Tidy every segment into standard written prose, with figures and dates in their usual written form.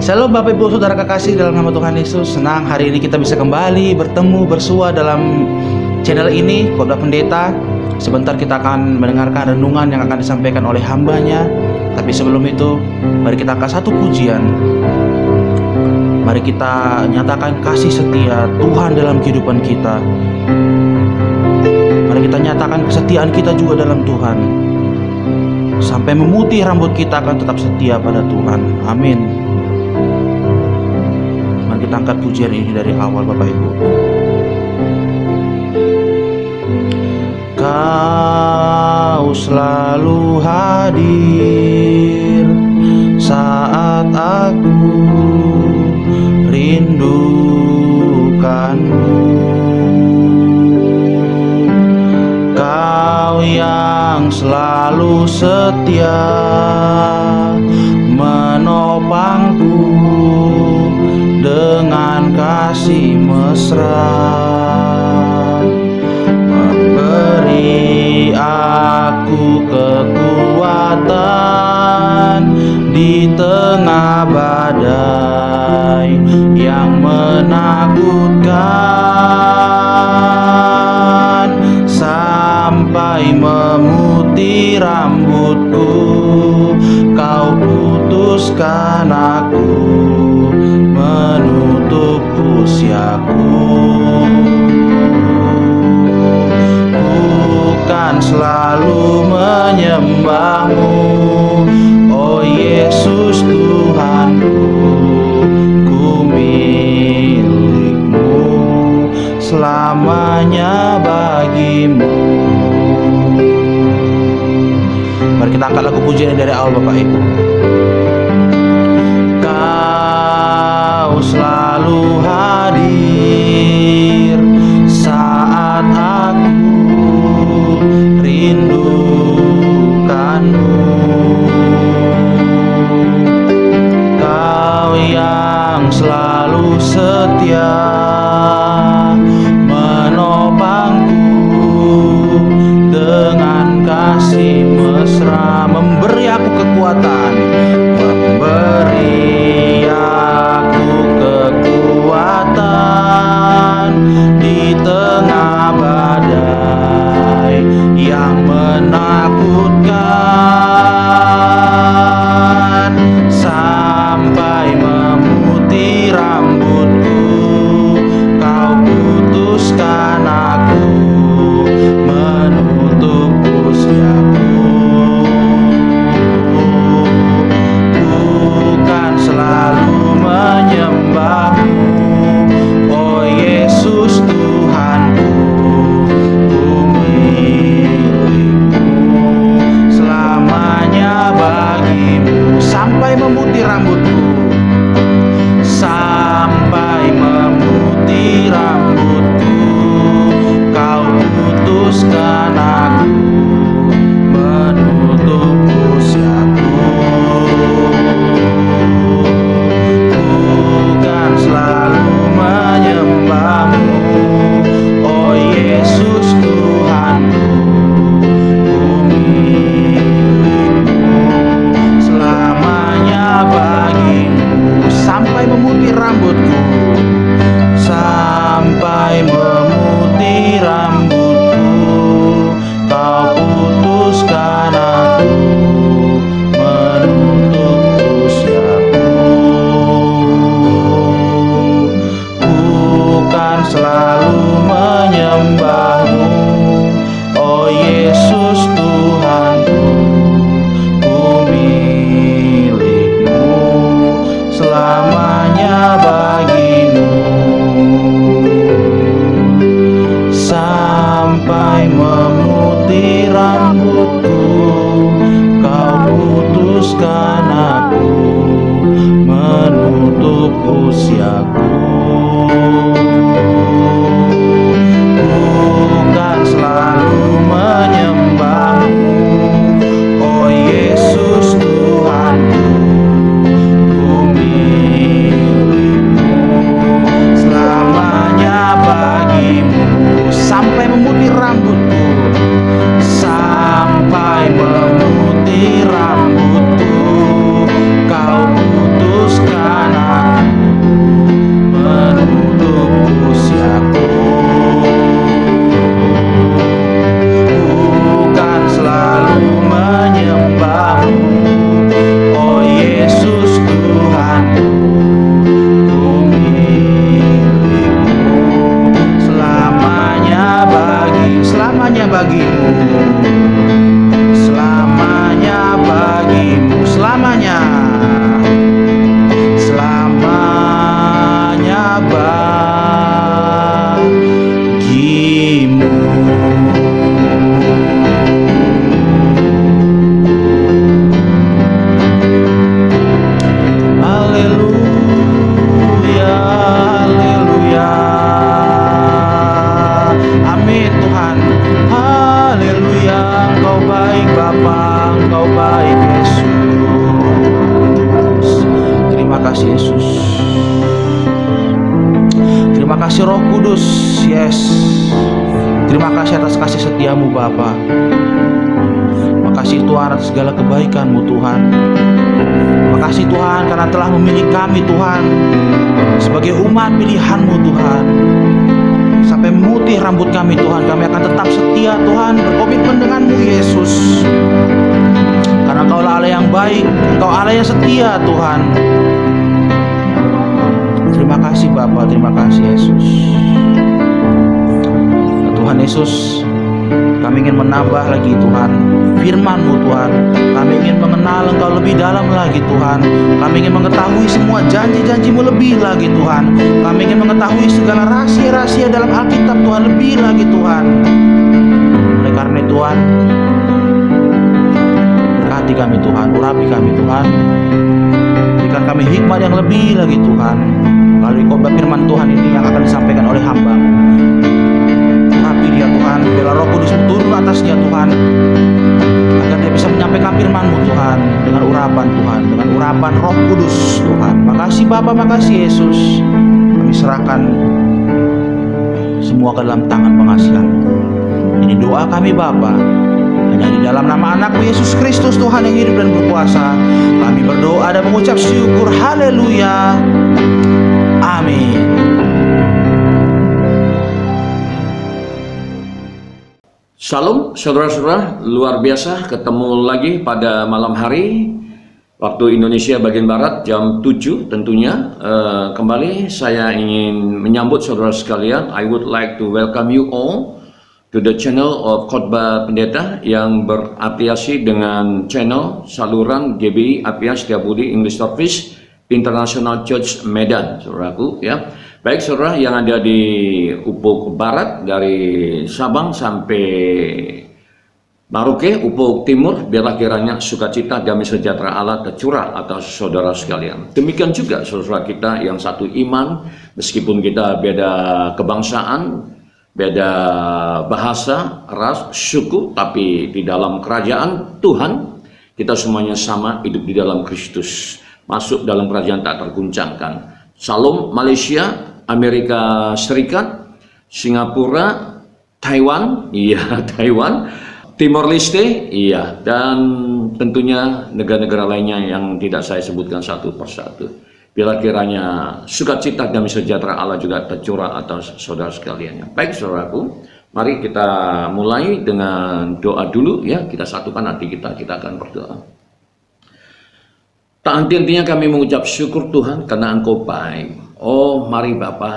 Shalom Bapak Ibu Saudara kekasih dalam nama Tuhan Yesus. Senang hari ini kita bisa kembali bertemu bersua dalam channel ini, Khotbah Pendeta. Sebentar kita akan mendengarkan renungan yang akan disampaikan oleh hambanya. Tapi sebelum itu, mari kita angkat satu pujian. Mari kita nyatakan kasih setia Tuhan dalam kehidupan kita. Mari kita nyatakan kesetiaan kita juga dalam Tuhan. Sampai memutih rambut kita akan tetap setia pada Tuhan. Amin. Mari kita angkat pujian ini dari awal Bapak Ibu. Kau selalu hadir saat aku rindukanmu. Kau yang selalu setia menopangku dengan kasih mesra, memberi aku kekuatan di tengah badai yang menakutkan, sampai memutih rambutku. Kau putuskan aku menutup usiaku. Bukan selalu menyembahmu, oh Yesus Tuhanku, ku milikmu, selamanya bagimu. Mari kita angkat lagu pujian dari awal Bapak Ibu. Kau selalu hadir saat aku rindukanmu. Kau yang selalu setia menopangku dengan kasih mesra, memberi aku kekuatan, memberi aku kekuatan di tengah badai yang menakutkan, sampai memutih rambutku. Kau putuskan aku menutup usiaku. Bukan selalu menyembahmu, oh Yesus Tuhanku, ku milikmu, selamanya bagimu. Sampai memutih rambutku, sampai memutih rambutku. Kau putuskan aku menutup usiaku. Bukan selalu menyembahmu, oh Yesus Tuhanku, ku milikmu, selamanya bagimu. kasih Yesus. Terima kasih Roh Kudus. Yes. Terima kasih atas kasih setiamu Bapa. Makasih Tuhan atas segala kebaikan-Mu Tuhan. Makasih Tuhan karena telah memilih kami Tuhan sebagai umat pilihan-Mu Tuhan. Sampai memutih rambut kami Tuhan, kami akan tetap setia Tuhan, berkomitmen dengan-Mu Yesus. Karena Engkau Allah yang baik, Engkau Allah yang setia Tuhan. Terima kasih Bapa, terima kasih Yesus. Tuhan Yesus, kami ingin menambah lagi Tuhan firman-Mu Tuhan. Kami ingin mengenal Engkau lebih dalam lagi Tuhan. Kami ingin mengetahui semua janji-janji-Mu lebih lagi Tuhan. Kami ingin mengetahui segala rahasia-rahasia dalam Alkitab Tuhan lebih lagi Tuhan. Oleh karena Tuhan, berkati kami Tuhan, urapi kami Tuhan. Berikan kami hikmat yang lebih lagi Tuhan melalui khotbah firman Tuhan ini yang akan disampaikan oleh hamba-Mu. Urapi dia Tuhan, biarlah Roh Kudus turun atasnya Tuhan, agar dia bisa menyampaikan firman-Mu Tuhan dengan urapan Tuhan, dengan urapan Roh Kudus Tuhan. Makasih Bapa, makasih Yesus. Kami serahkan semua ke dalam tangan pengasihan-Mu. Ini doa kami Bapa, hanya di dalam nama Anak-Mu Yesus Kristus Tuhan yang hidup dan berkuasa. Kami berdoa dan mengucap syukur. Haleluya. Amin. Shalom saudara-saudara, luar biasa ketemu lagi pada malam hari waktu Indonesia bagian Barat jam 7 tentunya. Kembali saya ingin menyambut saudara sekalian. I would like to welcome you all to the channel of Khotbah Pendeta yang berafiliasi dengan channel saluran GBI Apia Setiabudi English Service International Church Medan, saudaraku ya. Baik saudara yang ada di Upuk Barat dari Sabang sampai Maroke, Upuk Timur, biarlah kiranya sukacita damai sejahtera Allah tercurah atas saudara sekalian. Demikian juga saudara kita yang satu iman, meskipun kita beda kebangsaan, beda bahasa, ras, suku, tapi di dalam kerajaan Tuhan kita semuanya sama, hidup di dalam Kristus, masuk dalam kerajaan tak terguncangkan. Salam Malaysia, Amerika Serikat, Singapura, Taiwan, iya Taiwan, Timor Leste, iya, dan tentunya negara-negara lainnya yang tidak saya sebutkan satu persatu. Bila kiranya sukacita dan sejahtera Allah juga tercurah atas saudara sekalian. Baik saudaraku, mari kita mulai dengan doa dulu ya. Kita satukan hati kita akan berdoa. Tak henti-hentinya kami mengucap syukur Tuhan karena Engkau baik. Oh mari Bapa,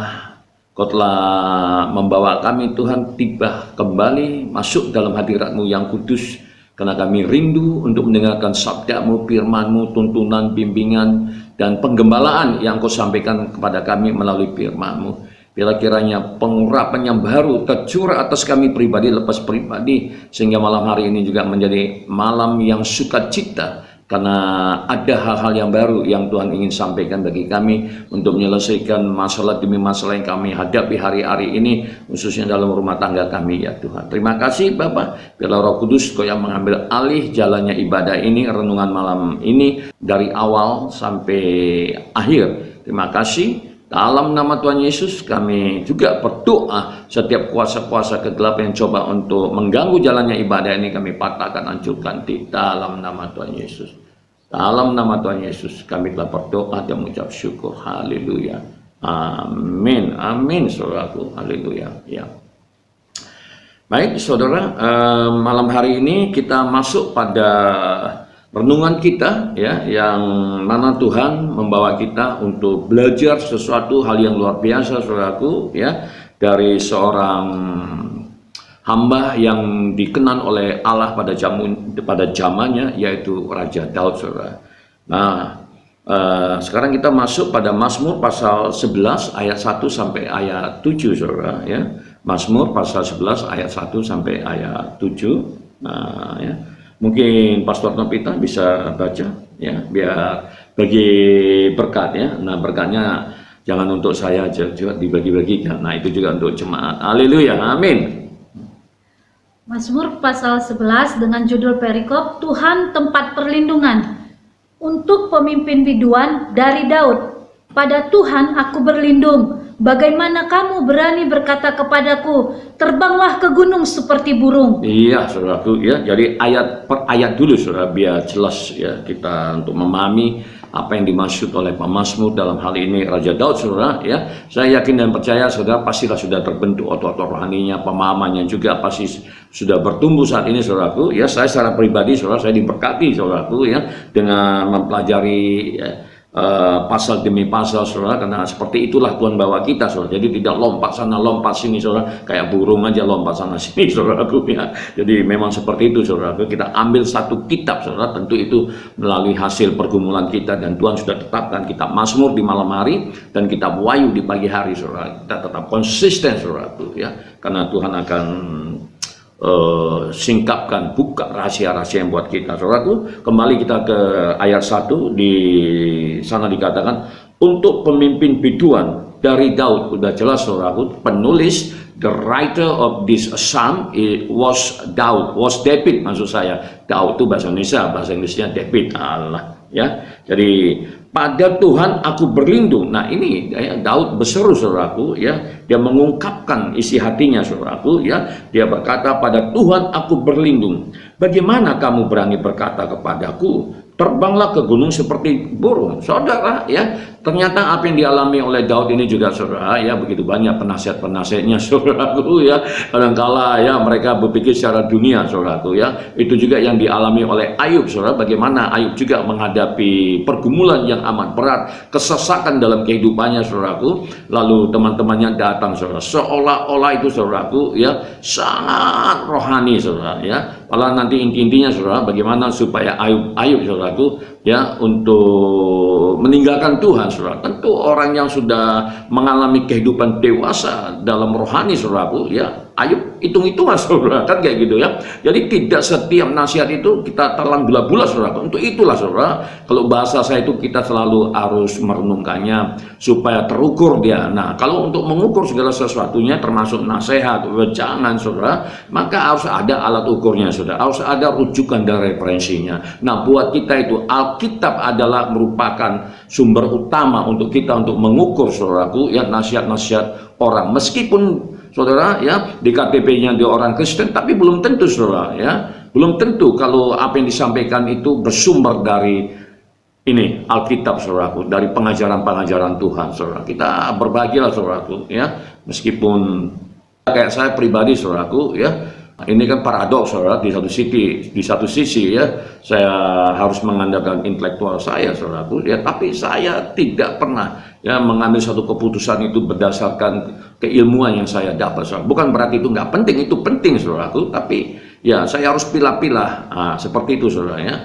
Kau telah membawa kami Tuhan tiba kembali masuk dalam hadirat-Mu yang kudus. Karena kami rindu untuk mendengarkan sabda-Mu, firman-Mu, tuntunan, bimbingan, dan penggembalaan yang Kau sampaikan kepada kami melalui firman-Mu. Bila kiranya pengurapan yang baru tercurah atas kami pribadi lepas pribadi, sehingga malam hari ini juga menjadi malam yang sukacita. Karena ada hal-hal yang baru yang Tuhan ingin sampaikan bagi kami untuk menyelesaikan masalah demi masalah yang kami hadapi hari-hari ini, khususnya dalam rumah tangga kami ya Tuhan. Terima kasih Bapak, biarlah Roh Kudus Kau yang mengambil alih jalannya ibadah ini, renungan malam ini dari awal sampai akhir. Terima kasih. Dalam nama Tuhan Yesus kami juga berdoa setiap kuasa-kuasa kegelapan yang coba untuk mengganggu jalannya ibadah ini kami patahkan, hancurkan di dalam nama Tuhan Yesus. Dalam nama Tuhan Yesus kami telah berdoa dan mengucap syukur. Haleluya. Amin. Amin saudaraku. Haleluya. Ya. Baik saudara, malam hari ini kita masuk pada renungan kita ya, yang mana Tuhan membawa kita untuk belajar sesuatu hal yang luar biasa saudaraku ya, dari seorang hamba yang dikenan oleh Allah pada zamannya, yaitu Raja Daud saudara. Nah, sekarang kita masuk pada Mazmur pasal 11 ayat 1 sampai ayat 7 saudara ya. Mazmur pasal 11 ayat 1 sampai ayat 7. Nah ya, mungkin Pastor Nopita bisa baca ya, biar bagi berkat ya. Nah berkatnya jangan untuk saya aja, juga dibagi-bagikan. Nah itu juga untuk jemaat. Haleluya, amin. Mazmur pasal 11 dengan judul perikop Tuhan tempat perlindungan. Untuk pemimpin biduan dari Daud, pada Tuhan aku berlindung. Bagaimana kamu berani berkata kepadaku, terbanglah ke gunung seperti burung? Iya, saudaraku, ya. Jadi ayat per ayat dulu, saudara, biar jelas ya kita untuk memahami apa yang dimaksud oleh pemazmur dalam hal ini Raja Daud, saudara. Ya, saya yakin dan percaya, saudara, pastilah sudah terbentuk otot-otot rohaninya, pemahamannya juga pasti sudah bertumbuh saat ini, saudaraku. Ya, saya secara pribadi, saudara, saya diberkati, saudaraku, ya, dengan mempelajari ya, pasal demi pasal, saudara, karena seperti itulah Tuhan bawa kita, saudara. Jadi tidak lompat sana lompat sini, saudara, kayak burung aja lompat sana sini, saudaraku, ya. Jadi memang seperti itu, saudaraku. Kita ambil satu kitab, saudara, tentu itu melalui hasil pergumulan kita, dan Tuhan sudah tetapkan kitab Mazmur di malam hari dan kitab Wahyu di pagi hari, saudara. Kita tetap konsisten, saudaraku, ya, karena Tuhan akan singkapkan, buka rahasia-rahasia yang buat kita, saudaraku. Kembali kita ke ayat 1, di sana dikatakan untuk pemimpin biduan dari Daud. Udah jelas, saudaraku, penulis, the writer of this psalm, it was David, maksud saya. Daud itu bahasa Indonesia, bahasa Inggrisnya David, Allah, ya. Jadi pada Tuhan aku berlindung. Nah, ini ya, Daud berseru, saudaraku, ya. Dia mengungkapkan isi hatinya, saudaraku, ya. Dia berkata, pada Tuhan aku berlindung. Bagaimana kamu berani berkata kepadaku, terbanglah ke gunung seperti burung? Saudara, ya, ternyata apa yang dialami oleh Daud ini juga, saudara, ya, begitu banyak penasihat-penasihatnya, saudaraku, ya. Kadangkala ya mereka berpikir secara dunia, saudaraku, ya. Itu juga yang dialami oleh Ayub, saudara. Bagaimana Ayub juga menghadapi pergumulan yang amat berat, kesesakan dalam kehidupannya, saudaraku. Lalu teman-temannya datang, saudara, seolah-olah itu, saudaraku, ya, sangat rohani, saudara, ya. Malah nanti intinya, saudara, bagaimana supaya Ayub, saudaraku, ya, untuk meninggalkan Tuhan, saudara. Tentu orang yang sudah mengalami kehidupan dewasa dalam rohani, saudaraku, ya, Ayub hitung-hitungan, saudara, kan kayak gitu, ya. Jadi tidak setiap nasihat itu kita telan bulat-bulat, saudara. Untuk itulah, saudara, kalau bahasa saya itu kita selalu harus merenungkannya supaya terukur dia. Nah, kalau untuk mengukur segala sesuatunya termasuk nasihat, wejangan, saudara, maka harus ada alat ukurnya, saudara. Harus ada rujukan dan referensinya. Nah, buat kita itu Alkitab adalah merupakan sumber utama untuk kita untuk mengukur, saudaraku, ya, nasihat-nasihat orang. Meskipun, saudara, ya, di KTP-nya dia orang Kristen, tapi belum tentu, saudara, ya, belum tentu kalau apa yang disampaikan itu bersumber dari ini Alkitab, saudaraku, dari pengajaran-pengajaran Tuhan, saudara. Kita berbahagialah, saudaraku, ya, meskipun kayak saya pribadi, saudaraku, ya, ini kan paradoks, saudara. Di satu sisi, ya, saya harus mengandalkan intelektual saya, saudaraku, ya, tapi saya tidak pernah, ya, mengambil satu keputusan itu berdasarkan keilmuan yang saya dapat, saudara. Bukan berarti itu nggak penting, itu penting, saudaraku, tapi ya saya harus pilah-pilah. Nah, seperti itu, saudara, ya.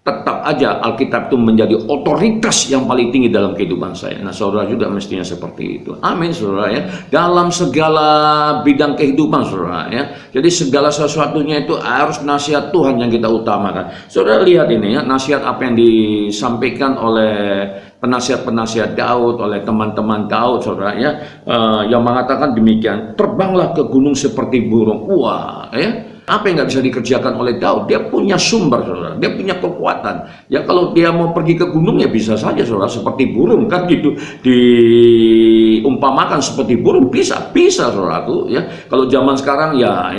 Tetap aja Alkitab itu menjadi otoritas yang paling tinggi dalam kehidupan saya. Nah, saudara juga mestinya seperti itu. Amin, saudara, ya. Dalam segala bidang kehidupan, saudara, ya. Jadi segala sesuatunya itu harus nasihat Tuhan yang kita utamakan. Saudara lihat ini, ya, nasihat apa yang disampaikan oleh penasihat-penasihat Daud, oleh teman-teman Daud, saudara, ya, yang mengatakan demikian, terbanglah ke gunung seperti burung. Wah, ya. Apa yang nggak bisa dikerjakan oleh Daud? Dia punya sumber, saudara. Dia punya kekuatan. Ya, kalau dia mau pergi ke gunung, ya bisa saja, saudara, seperti burung, kan gitu. Diumpamakan seperti burung, bisa, saudaraku, ya. Kalau zaman sekarang, ya,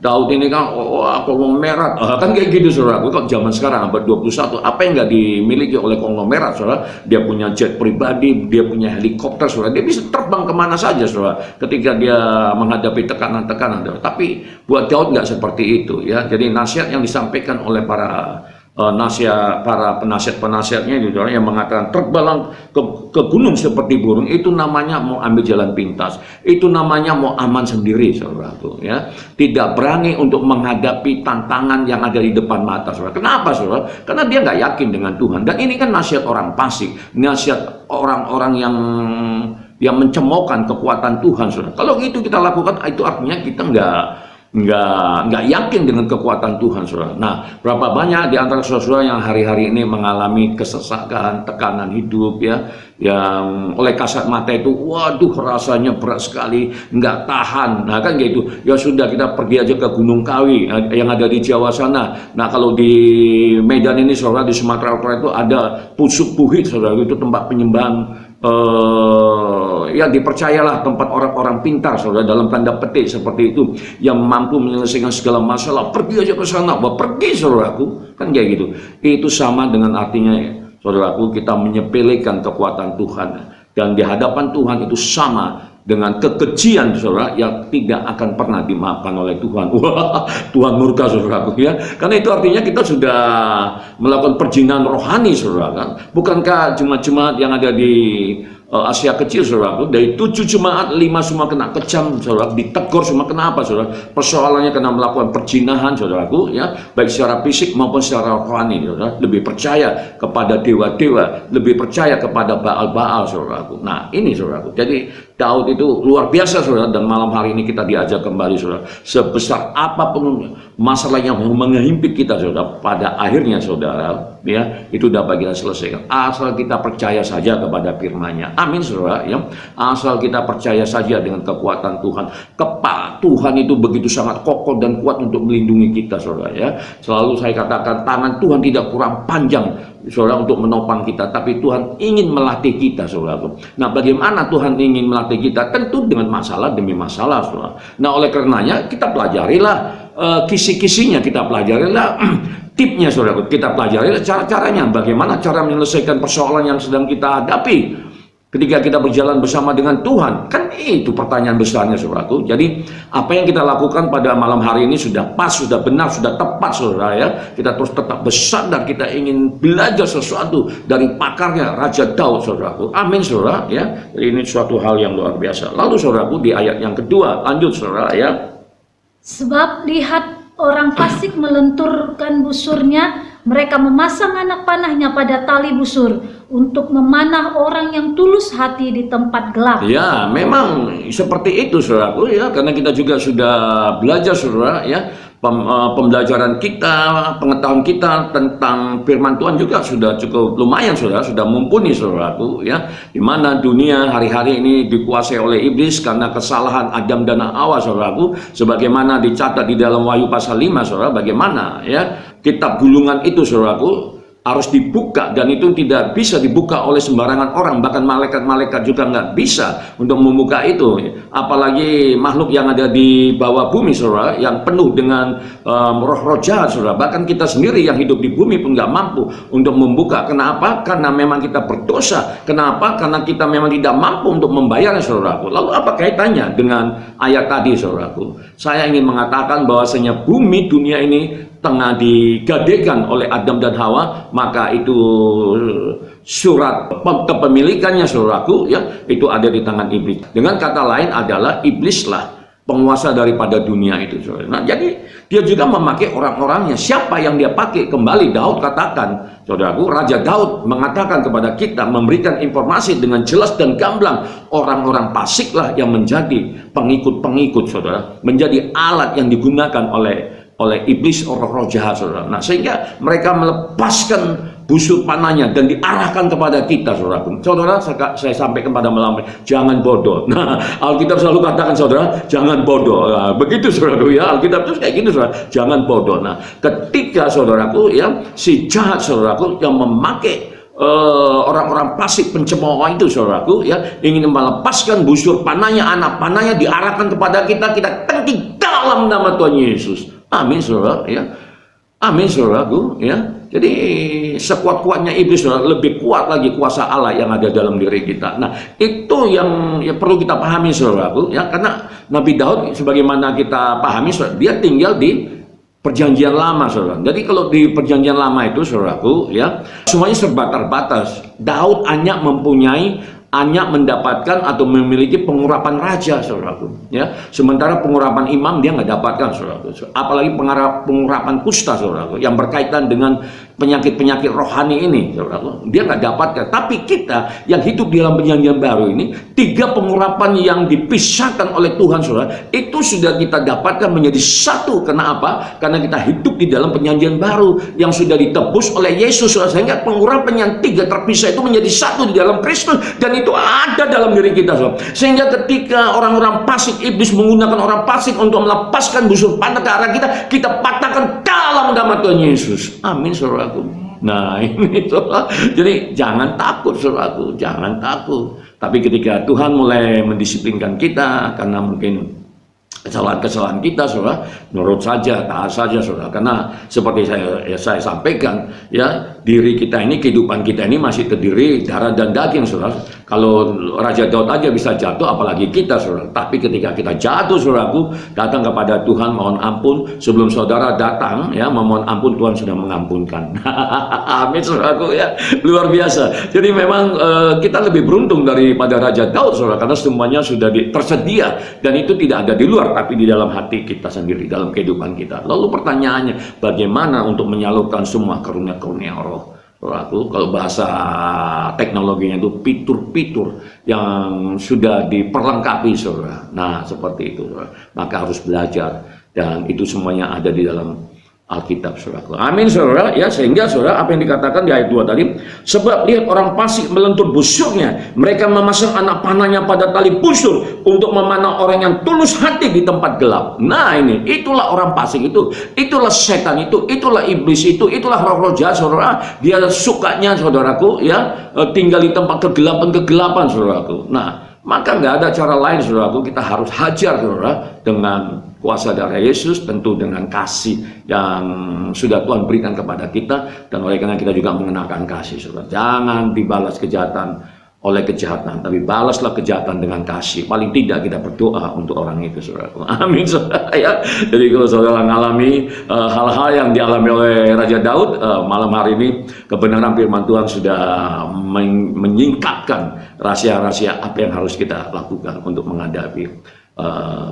Daud ini kan, konglomerat, kan kayak gitu, saudaraku. Kalau zaman sekarang abad 21, apa yang nggak dimiliki oleh konglomerat, saudara? Dia punya jet pribadi, dia punya helikopter, saudara. Dia bisa terbang kemana saja, saudara, ketika dia menghadapi tekanan-tekanan. Tapi buat Daud nggak seperti itu, ya. Jadi nasihat yang disampaikan oleh para penasihat-penasihatnya itu, yang mengatakan terbang ke gunung seperti burung, itu namanya mau ambil jalan pintas, itu namanya mau aman sendiri, saudaraku, ya. Tidak berani untuk menghadapi tantangan yang ada di depan mata, saudara. Kenapa, saudara? Karena dia nggak yakin dengan Tuhan. Dan ini kan nasihat orang fasik, nasihat orang-orang yang mencemoohkan kekuatan Tuhan, saudara. Kalau itu kita lakukan, itu artinya kita nggak yakin dengan kekuatan Tuhan, saudara. Nah, berapa banyak di antara saudara yang hari-hari ini mengalami kesesakan, tekanan hidup, ya, yang oleh kasat mata itu, waduh, rasanya berat sekali, nggak tahan. Nah, kan gitu. Ya sudah, kita pergi aja ke Gunung Kawi yang ada di Jawa sana. Nah, kalau di Medan ini, saudara, di Sumatera Utara itu ada Pusuk Puhit, saudara, itu tempat penyembahan. Ya dipercayalah tempat orang-orang pintar, saudara, dalam tanda petik seperti itu, yang mampu menyelesaikan segala masalah. Pergi aja ke sana, pergi, saudaraku, kan kayak gitu. Itu sama dengan artinya, saudaraku, kita menyepelekan kekuatan Tuhan, dan di hadapan Tuhan itu sama dengan kekejian, saudara, yang tidak akan pernah dimaafkan oleh Tuhan. Wah, Tuhan murka, saudaraku, ya. Karena itu artinya kita sudah melakukan perjinahan rohani, saudara, kan. Bukankah jemaat-jemaat yang ada di Asia kecil, saudaraku, dari 7 jemaat 5 semua kena kecam, saudara, ditegur semua. Kenapa, saudara? Persoalannya karena melakukan perjinahan, saudaraku, ya, baik secara fisik maupun secara rohani, saudara. Lebih percaya kepada dewa-dewa, lebih percaya kepada Baal-Baal, saudaraku. Nah, ini, saudaraku. Jadi Daud itu luar biasa, saudara, dan malam hari ini kita diajak kembali, saudara. Sebesar apapun masalah yang menghimpit kita, saudara, pada akhirnya, saudara, ya, itu dapat kita selesaikan asal kita percaya saja kepada firman-Nya. Amin, saudara, ya. Asal kita percaya saja dengan kekuatan Tuhan. Tuhan itu begitu sangat kokoh dan kuat untuk melindungi kita, saudara, ya. Selalu saya katakan, tangan Tuhan tidak kurang panjang, saudara, untuk menopang kita, tapi Tuhan ingin melatih kita, saudara. Nah, bagaimana Tuhan ingin melatih kita? Tentu dengan masalah demi masalah, saudara. Nah, oleh karenanya kita pelajarilah kisi-kisinya, kita pelajarilah tipnya, saudara. Kita pelajarilah cara-caranya, bagaimana cara menyelesaikan persoalan yang sedang kita hadapi ketika kita berjalan bersama dengan Tuhan. Kan itu pertanyaan besarnya, saudaraku. Jadi apa yang kita lakukan pada malam hari ini sudah pas, sudah benar, sudah tepat, saudara, ya. Kita terus tetap bersandar, kita ingin belajar sesuatu dari pakarnya Raja Daud, saudaraku. Amin, saudara, ya. Jadi ini suatu hal yang luar biasa. Lalu, saudaraku, di ayat yang kedua, lanjut, saudara, ya. Sebab lihat, orang fasik melenturkan busurnya, mereka memasang anak panahnya pada tali busur untuk memanah orang yang tulus hati di tempat gelap. Ya, memang seperti itu, saudaraku, ya, karena kita juga sudah belajar, saudara, ya. Pembelajaran kita, pengetahuan kita tentang firman Tuhan juga sudah cukup lumayan, saudara, sudah mumpuni, saudaraku, ya. Di mana dunia hari-hari ini dikuasai oleh iblis karena kesalahan Adam dan Hawa, saudaraku, sebagaimana dicatat di dalam Wahyu pasal 5, saudara. Bagaimana, ya, kitab gulungan itu, saudaraku, harus dibuka, dan itu tidak bisa dibuka oleh sembarangan orang, bahkan malaikat-malaikat juga nggak bisa untuk membuka itu, apalagi makhluk yang ada di bawah bumi, saudara, yang penuh dengan roh-roh jahat, saudara. Bahkan kita sendiri yang hidup di bumi pun nggak mampu untuk membuka. Kenapa? Karena memang kita berdosa. Kenapa? Karena kita memang tidak mampu untuk membayarnya, saudaraku. Lalu apa kaitannya dengan ayat tadi, saudaraku? Saya ingin mengatakan bahwasanya bumi, dunia ini tengah digadaikan oleh Adam dan Hawa, maka itu surat kepemilikannya, saudaraku, ya, itu ada di tangan iblis. Dengan kata lain adalah iblislah penguasa daripada dunia itu, saudara. Nah, jadi dia juga memakai orang-orangnya. Siapa yang dia pakai? Kembali Daud katakan, saudaraku, Raja Daud mengatakan kepada kita, memberikan informasi dengan jelas dan gamblang, orang-orang pasiklah yang menjadi pengikut-pengikut, saudara, menjadi alat yang digunakan oleh iblis, roh-roh jahat, saudara. Nah, sehingga mereka melepaskan busur panahnya dan diarahkan kepada kita, saudara. Saudara, saya sampaikan pada malam ini, jangan bodoh. Nah, Alkitab selalu katakan, saudara, jangan bodoh. Nah, begitu, saudaraku, ya. Alkitab itu kayak gini, saudara, jangan bodoh. Nah, ketika, saudaraku, ya, si jahat, saudaraku, yang memakai orang-orang pasif pencemooh itu, saudaraku, ya, ingin melepaskan busur panahnya, anak panahnya diarahkan kepada kita, kita tangkis dalam nama Tuhan Yesus. Amin, saudara, ya. Amin, saudaraku, ya. Jadi sekuat-kuatnya iblis, saudara, lebih kuat lagi kuasa Allah yang ada dalam diri kita. Nah, itu yang perlu kita pahami, saudaraku, ya. Karena Nabi Daud, sebagaimana kita pahami, saudara, dia tinggal di Perjanjian Lama, saudara. Jadi kalau di Perjanjian Lama itu, saudaraku, ya, semuanya serba terbatas. Daud hanya mempunyai hanya mendapatkan atau memiliki pengurapan raja, saudaraku. Ya, sementara pengurapan imam dia nggak dapatkan, saudaraku. Apalagi pengurapan kusta, saudaraku, yang berkaitan dengan penyakit-penyakit rohani ini, saudaraku. Dia nggak dapatkan. Tapi kita yang hidup di dalam perjanjian baru ini, 3 pengurapan yang dipisahkan oleh Tuhan, saudara, itu sudah kita dapatkan menjadi satu. Kenapa? Karena kita hidup di dalam perjanjian baru yang sudah ditebus oleh Yesus, saudara. Sehingga pengurapan yang 3 terpisah itu menjadi satu di dalam Kristus, dan itu ada dalam diri kita, saudara. Sehingga ketika orang-orang fasik, iblis menggunakan orang fasik untuk melepaskan busur panah ke arah kita, kita patahkan dalam nama Tuhan Yesus. Amin, saudaraku. Nah, ini saudara. Jadi jangan takut, saudaraku, jangan takut. Tapi ketika Tuhan mulai mendisiplinkan kita karena mungkin kesalahan-kesalahan kita, saudara, nurut saja, taat saja, saudara. Karena seperti saya sampaikan, ya, diri kita ini, kehidupan kita ini masih terdiri darah dan daging, saudara. Kalau Raja Daud aja bisa jatuh, apalagi kita, saudara. Tapi ketika kita jatuh, saudaraku, datang kepada Tuhan, mohon ampun. Sebelum saudara datang, ya, memohon ampun, Tuhan sudah mengampunkan. Amin, saudaraku, ya, luar biasa. Jadi memang kita lebih beruntung daripada Raja Daud, saudara, karena semuanya sudah tersedia, dan itu tidak ada di luar, tapi di dalam hati kita sendiri, dalam kehidupan kita. Lalu pertanyaannya, bagaimana untuk menyalurkan semua karunia-karunia roh? Saudaraku, kalau bahasa teknologinya itu fitur-fitur yang sudah diperlengkapi, saudara. Nah, seperti itu, saudara. Maka harus belajar, dan itu semuanya ada di dalam Alkitab, saudaraku. Amin, saudara. Ya, sehingga saudara, apa yang dikatakan di ayat 2 tadi, sebab lihat orang fasik melentur busurnya, mereka memasang anak panahnya pada tali busur untuk memanah orang yang tulus hati di tempat gelap. Nah, ini, itulah orang fasik itu, itulah setan itu, itulah iblis itu, itulah roh-roh jahat, saudara. Dia sukanya, saudaraku, ya, tinggal di tempat kegelapan-kegelapan, saudaraku. Nah, maka nggak ada cara lain, saudaraku, kita harus hajar, saudara, dengan kuasa darah Yesus, tentu dengan kasih yang sudah Tuhan berikan kepada kita, dan oleh karena kita juga mengenakan kasih, saudara. Jangan dibalas kejahatan oleh kejahatan, tapi balaslah kejahatan dengan kasih. Paling tidak kita berdoa untuk orang itu, saudara. Amin, saudara, ya. Jadi kalau saudara mengalami hal-hal yang dialami oleh Raja Daud, malam hari ini kebenaran firman Tuhan sudah menyingkapkan rahasia-rahasia apa yang harus kita lakukan untuk menghadapi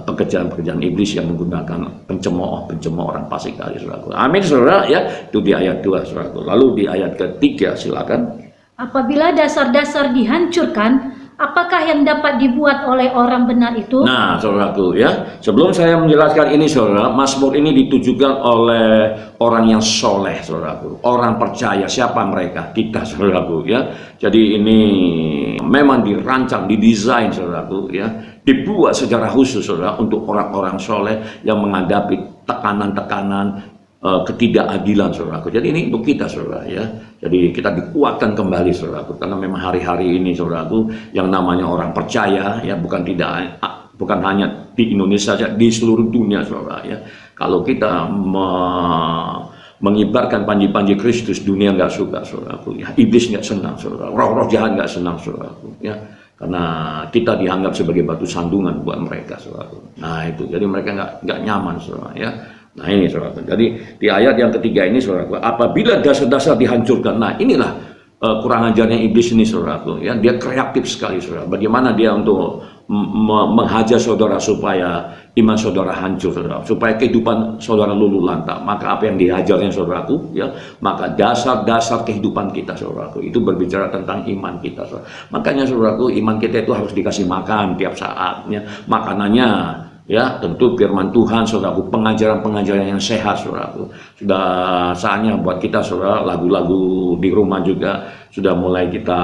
pekerjaan-pekerjaan iblis yang menggunakan pencemooh orang fasik tadi, saudara. Amin, saudara, ya. Itu di ayat 2, saudara. Lalu di ayat ketiga, silakan. Apabila dasar-dasar dihancurkan, apakah yang dapat dibuat oleh orang benar itu? Nah, saudaraku, ya, sebelum saya menjelaskan ini, saudara, Mazmur ini ditujukan oleh orang yang soleh, saudaraku, orang percaya. Siapa mereka? Kita, saudaraku, ya. Jadi ini memang dirancang, didesain, saudaraku, ya, dibuat secara khusus, saudara, untuk orang-orang soleh yang menghadapi tekanan-tekanan, ketidakadilan, saudaraku. Jadi ini untuk kita, saudara, ya. Jadi kita dikuatkan kembali, saudaraku, karena memang hari-hari ini, saudaraku, yang namanya orang percaya, ya, bukan hanya di Indonesia saja, di seluruh dunia, saudara, ya. Kalau kita mengibarkan panji-panji Kristus, dunia nggak suka, saudaraku, ya. Iblis nggak senang, saudara. Roh-roh jahat nggak senang, saudaraku, ya. Karena kita dianggap sebagai batu sandungan buat mereka, saudaraku. Nah, itu, jadi mereka nggak nyaman, saudara, ya. Nah, ini, saudara. Jadi di ayat yang ketiga ini, saudara, apabila dasar-dasar dihancurkan. Nah, inilah kurang ajarnya iblis ini, saudara, ya. Dia kreatif sekali, saudara. Bagaimana dia untuk menghajar saudara supaya iman saudara hancur, saudara, supaya kehidupan saudara luluh lantak. Maka apa yang dihajarnya, saudaraku, ya, maka dasar-dasar kehidupan kita, saudaraku, itu berbicara tentang iman kita, saudara. Makanya, saudaraku, iman kita itu harus dikasih makan tiap saatnya. Makanannya, ya, tentu firman Tuhan, saudaraku, pengajaran-pengajaran yang sehat, saudaraku. Sudah saatnya buat kita, saudara, lagu-lagu di rumah juga sudah mulai kita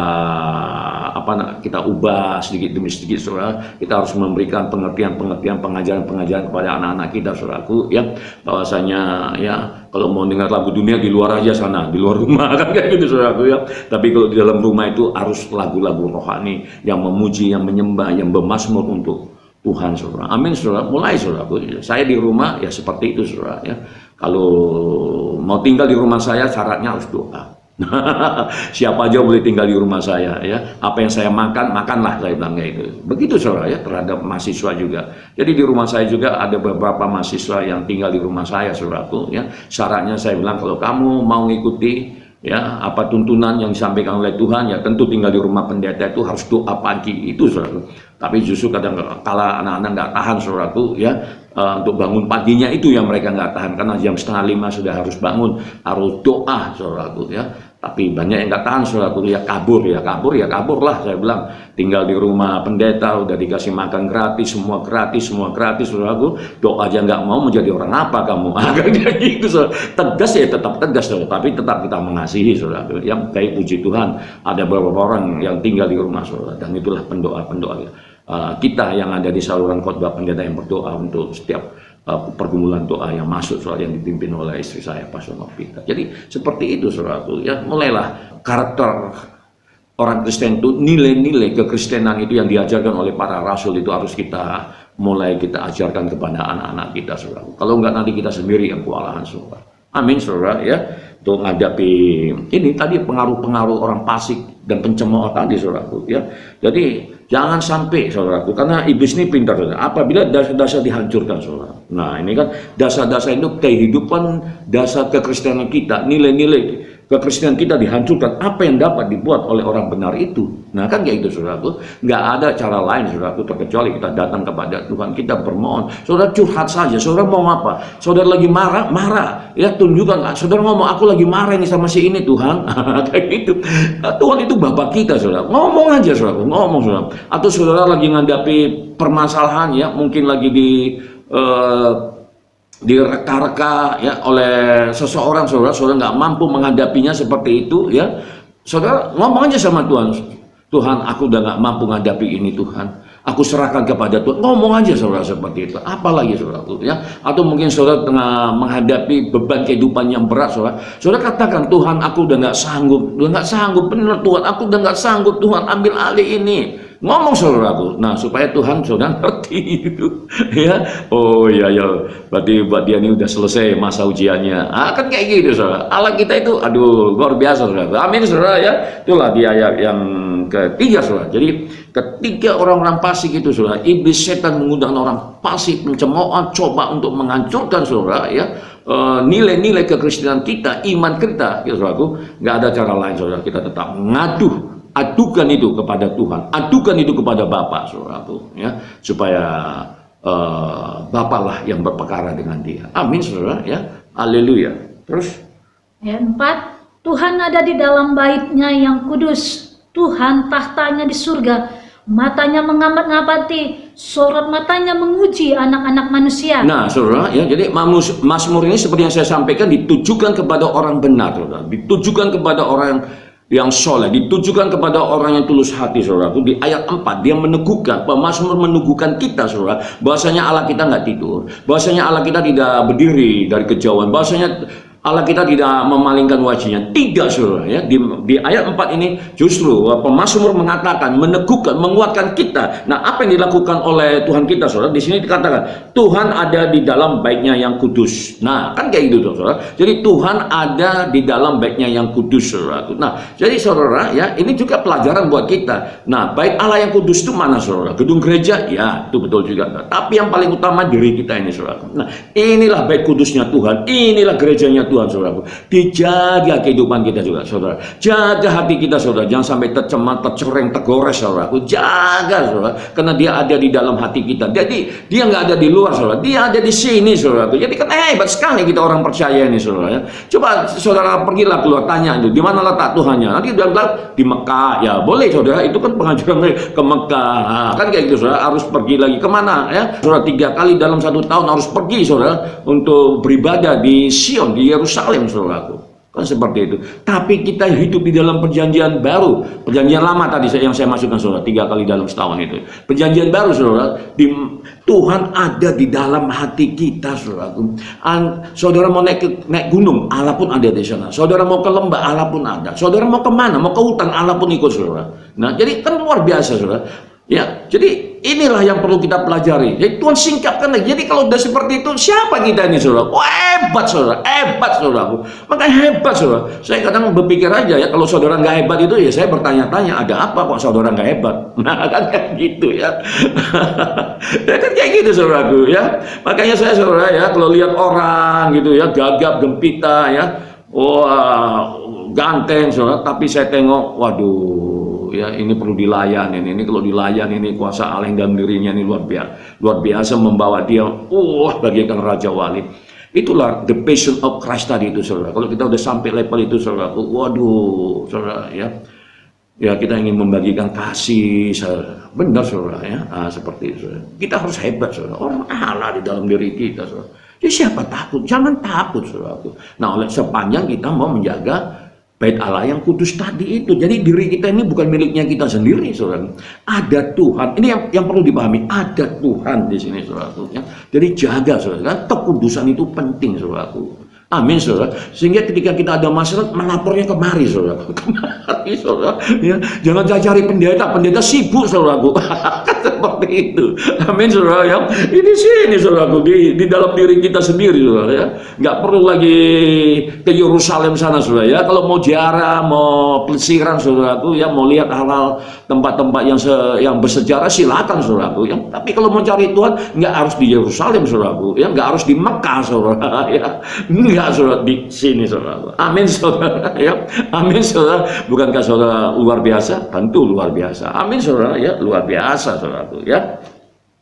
ubah sedikit demi sedikit, saudara. Kita harus memberikan pengertian-pengertian, pengajaran-pengajaran kepada anak-anak kita, saudaraku, ya, bahwasanya, ya, kalau mau dengar lagu dunia di luar aja sana, di luar rumah, kan kayak gitu, saudaraku, ya. Tapi kalau di dalam rumah itu harus lagu-lagu rohani yang memuji, yang menyembah, yang bermazmur untuk Tuhan, saudara. Amin, saudara. Mulai, saudaraku. Saya di rumah ya seperti itu, saudara, ya. Kalau mau tinggal di rumah saya, syaratnya harus doa. Siapa aja boleh tinggal di rumah saya, ya. Apa yang saya makan, makanlah, saya bilang kayak itu. Begitu, saudara, ya, terhadap mahasiswa juga. Jadi di rumah saya juga ada beberapa mahasiswa yang tinggal di rumah saya, saudaraku, ya. Syaratnya saya bilang, kalau kamu mau ngikuti ya apa tuntunan yang disampaikan oleh Tuhan, ya tentu tinggal di rumah pendeta itu harus doa pagi itu, saudaraku. Tapi justru kadang kala anak-anak nggak tahan, saudaraku, ya untuk bangun paginya itu yang mereka nggak tahan, karena jam 4:30 sudah harus bangun, harus doa, saudaraku, ya. Tapi banyak yang nggak tahan, saudaraku, ya kabur lah, saya bilang. Tinggal di rumah pendeta udah dikasih makan gratis, semua gratis, saudaraku. Doa aja nggak mau, menjadi orang apa kamu? Kayak gitu, saudara. Tegas ya tetap tegas, saudara. Tapi tetap kita mengasihi, saudaraku. Ya baik, puji Tuhan ada beberapa orang yang tinggal di rumah, saudara. Dan itulah pendoa-pendoa kita yang ada di saluran khotbah pendeta yang berdoa untuk setiap pergumulan doa yang masuk, soal yang dipimpin oleh istri saya, Pastor Novita. Jadi seperti itu, saudaraku, ya mulailah karakter orang Kristen itu, nilai-nilai kekristenan itu yang diajarkan oleh para rasul itu harus kita ajarkan kepada anak-anak kita, saudaraku. Kalau enggak nanti kita sendiri yang kewalahan, saudara. Amin, saudara, ya. Untuk menghadapi ini tadi pengaruh-pengaruh orang fasik dan pencemooh tadi, saudaraku, ya. Jadi jangan sampai, saudaraku, karena iblis ini pintar, saudara. Apabila dasar-dasar dihancurkan, saudara. Nah, ini kan dasar-dasar itu kehidupan, dasar kekristenan kita, nilai-nilai kekristenan kita dihancurkan. Apa yang dapat dibuat oleh orang benar itu? Nah, kan kayak gitu, saudaraku. Nggak ada cara lain, saudaraku, terkecuali kita datang kepada Tuhan, kita bermohon. Saudara curhat saja. Saudara mau apa? Saudara lagi marah, ya tunjukkan. Saudara ngomong, aku lagi marah ini sama si ini, Tuhan. Kayak gitu. Tuhan itu Bapa kita, saudara. Ngomong aja, saudara. Ngomong, saudara. Atau saudara lagi menghadapi permasalahan, ya mungkin lagi direka-reka, ya oleh seseorang, saudara nggak mampu menghadapinya seperti itu, ya saudara ngomong aja sama Tuhan, Tuhan, aku udah nggak mampu menghadapi ini, Tuhan, aku serahkan kepada Tuhan. Ngomong aja, saudara, seperti itu. Apalagi, saudaraku, ya. Atau mungkin saudara tengah menghadapi beban kehidupan yang berat, saudara katakan, Tuhan, aku udah nggak sanggup, benar Tuhan, aku udah nggak sanggup, Tuhan, ambil alih ini. Ngomong, saudaraku. Nah, supaya Tuhan saudara ngerti itu, ya. Oh iya, ya, berarti buat dia ini udah selesai masa ujiannya. Kan kayak gitu, saudara. Allah kita itu, aduh, luar biasa, saudara. Amin, saudara, ya. Itulah di ayat yang ketiga, saudara. Jadi ketika orang-orang fasik itu, saudara, iblis setan mengundang orang fasik, pencemoohan, coba untuk menghancurkan, saudara, ya. Nilai-nilai kekristenan kita, iman kita, ya, saudaraku. Nggak ada cara lain, saudara. Kita tetap adukan itu kepada Tuhan, adukan itu kepada Bapa, saudaraku, ya, supaya Bapa lah yang berperkara dengan dia. Amin, saudara, ya. Haleluya. Terus Ayat 4, Tuhan ada di dalam bait-Nya yang kudus. Tuhan tahtanya di surga. Matanya mengamati, sorot matanya menguji anak-anak manusia. Nah, saudara, ya, jadi Mazmur ini seperti yang saya sampaikan ditujukan kepada orang benar, saudara. Ditujukan kepada orang yang soleh, ditujukan kepada orang yang tulus hati, saudaraku. Di ayat 4 dia meneguhkan, pemazmur meneguhkan kita, saudara, bahwasanya Allah kita nggak tidur, bahwasanya Allah kita tidak berdiri dari kejauhan, bahwasanya Allah kita tidak memalingkan wajahnya. Tidak, saudara, ya. Di ayat 4 ini justru pemazmur mengatakan, meneguhkan, menguatkan kita. Nah, apa yang dilakukan oleh Tuhan kita, saudara? Di sini dikatakan Tuhan ada di dalam bait-Nya yang kudus. Nah, kan kayak gitu, saudara. Jadi Tuhan ada di dalam bait-Nya yang kudus, saudara. Nah, jadi saudara, ya, ini juga pelajaran buat kita. Nah, bait Allah yang kudus itu mana, saudara? Gedung gereja? Ya, itu betul juga. Tapi yang paling utama diri kita ini, saudara. Nah, inilah bait kudusnya Tuhan. Inilah gerejanya Tuhan, saudara. Dijaga kehidupan kita juga, saudara. Jaga hati kita, saudara. Jangan sampai tercemar, tercoreng, tergores, saudara. Jaga, saudara. Karena dia ada di dalam hati kita. Jadi dia nggak ada di luar, saudara. Dia ada di sini, saudara. Jadi kan hebat sekali kita orang percaya ini, saudara. Coba saudara pergilah keluar, tanya itu di mana letak Tuhannya. Nanti dia bilang di Mekah. Ya boleh, saudara. Itu kan pengajaran ke Mekah. Nah, kan kayak gitu, saudara. Harus pergi lagi kemana, ya? Saudara 3 kali dalam 1 tahun harus pergi, saudara, untuk beribadah di Sion, di Yerusalem, saudaraku. Kan seperti itu. Tapi kita hidup di dalam perjanjian baru. Perjanjian lama tadi yang saya masukkan, saudara, 3 kali dalam setahun itu. Perjanjian baru, saudara, Tuhan ada di dalam hati kita, saudaraku. Saudara mau naik gunung, Allah pun ada di sana. Saudara mau ke lembah, Allah pun ada. Saudara mau kemana, mau ke hutan, Allah pun ikut, saudara. Nah, jadi kan luar biasa, saudara. Ya, jadi inilah yang perlu kita pelajari. Jadi Tuhan singkapkan lagi. Jadi kalau udah seperti itu, siapa kita ini, saudara? Wah, hebat, saudara. Hebat, saudaraku. Makanya hebat, saudara. Saya kadang berpikir aja, ya, kalau saudara nggak hebat itu, ya saya bertanya-tanya, ada apa kok saudara nggak hebat? Nah, kan kayak gitu, ya. Ya kan kayak gitu, saudaraku, ya. Makanya saya, saudara, ya, kalau lihat orang gitu, ya, gagap, gempita, ya, wah, ganteng saudara, tapi saya tengok, waduh, ya ini perlu dilayani. Ini kalau dilayani ini kuasa Allah yang dalam dirinya ini luar biasa membawa dia, bagaikan Raja Wali. Itulah the passion of Christ tadi itu saudara. Kalau kita udah sampai level itu saudara, waduh saudara ya kita ingin membagikan kasih saudara. Benar saudara ya, seperti itu saudara. Kita harus hebat saudara. Orang Allah di dalam diri kita saudara. Jadi siapa takut? Jangan takut saudaraku. Nah, oleh sepanjang kita mau menjaga bait Allah yang kudus tadi itu. Jadi diri kita ini bukan miliknya kita sendiri saudara. Ada Tuhan. Ini yang perlu dipahami. Ada Tuhan di sini saudaraku. Ya. Jadi jaga saudara. Kekudusan itu penting saudaraku. Amin saudara. Sehingga ketika kita ada masalah, melapornya kemari saudara. Kemari saudara. Ya. Jangan cari pendeta. Pendeta sibuk saudaraku. Seperti itu. Amin saudara ya. Ini sini saudaraku di dalam diri kita sendiri saudara ya. Nggak perlu lagi ke Yerusalem sana saudara ya. Kalau mau ziarah, mau pelesiran saudaraku ya, mau lihat hal-hal tempat-tempat yang bersejarah silakan saudaraku ya. Tapi kalau mau cari Tuhan nggak harus di Yerusalem saudaraku ya, nggak harus di Mekah saudara ya. Enggak saudara, di sini saudara. Amin saudara ya. Amin saudara. Bukankah saudara luar biasa? Tentu luar biasa. Amin saudara ya, luar biasa saudaraku ya.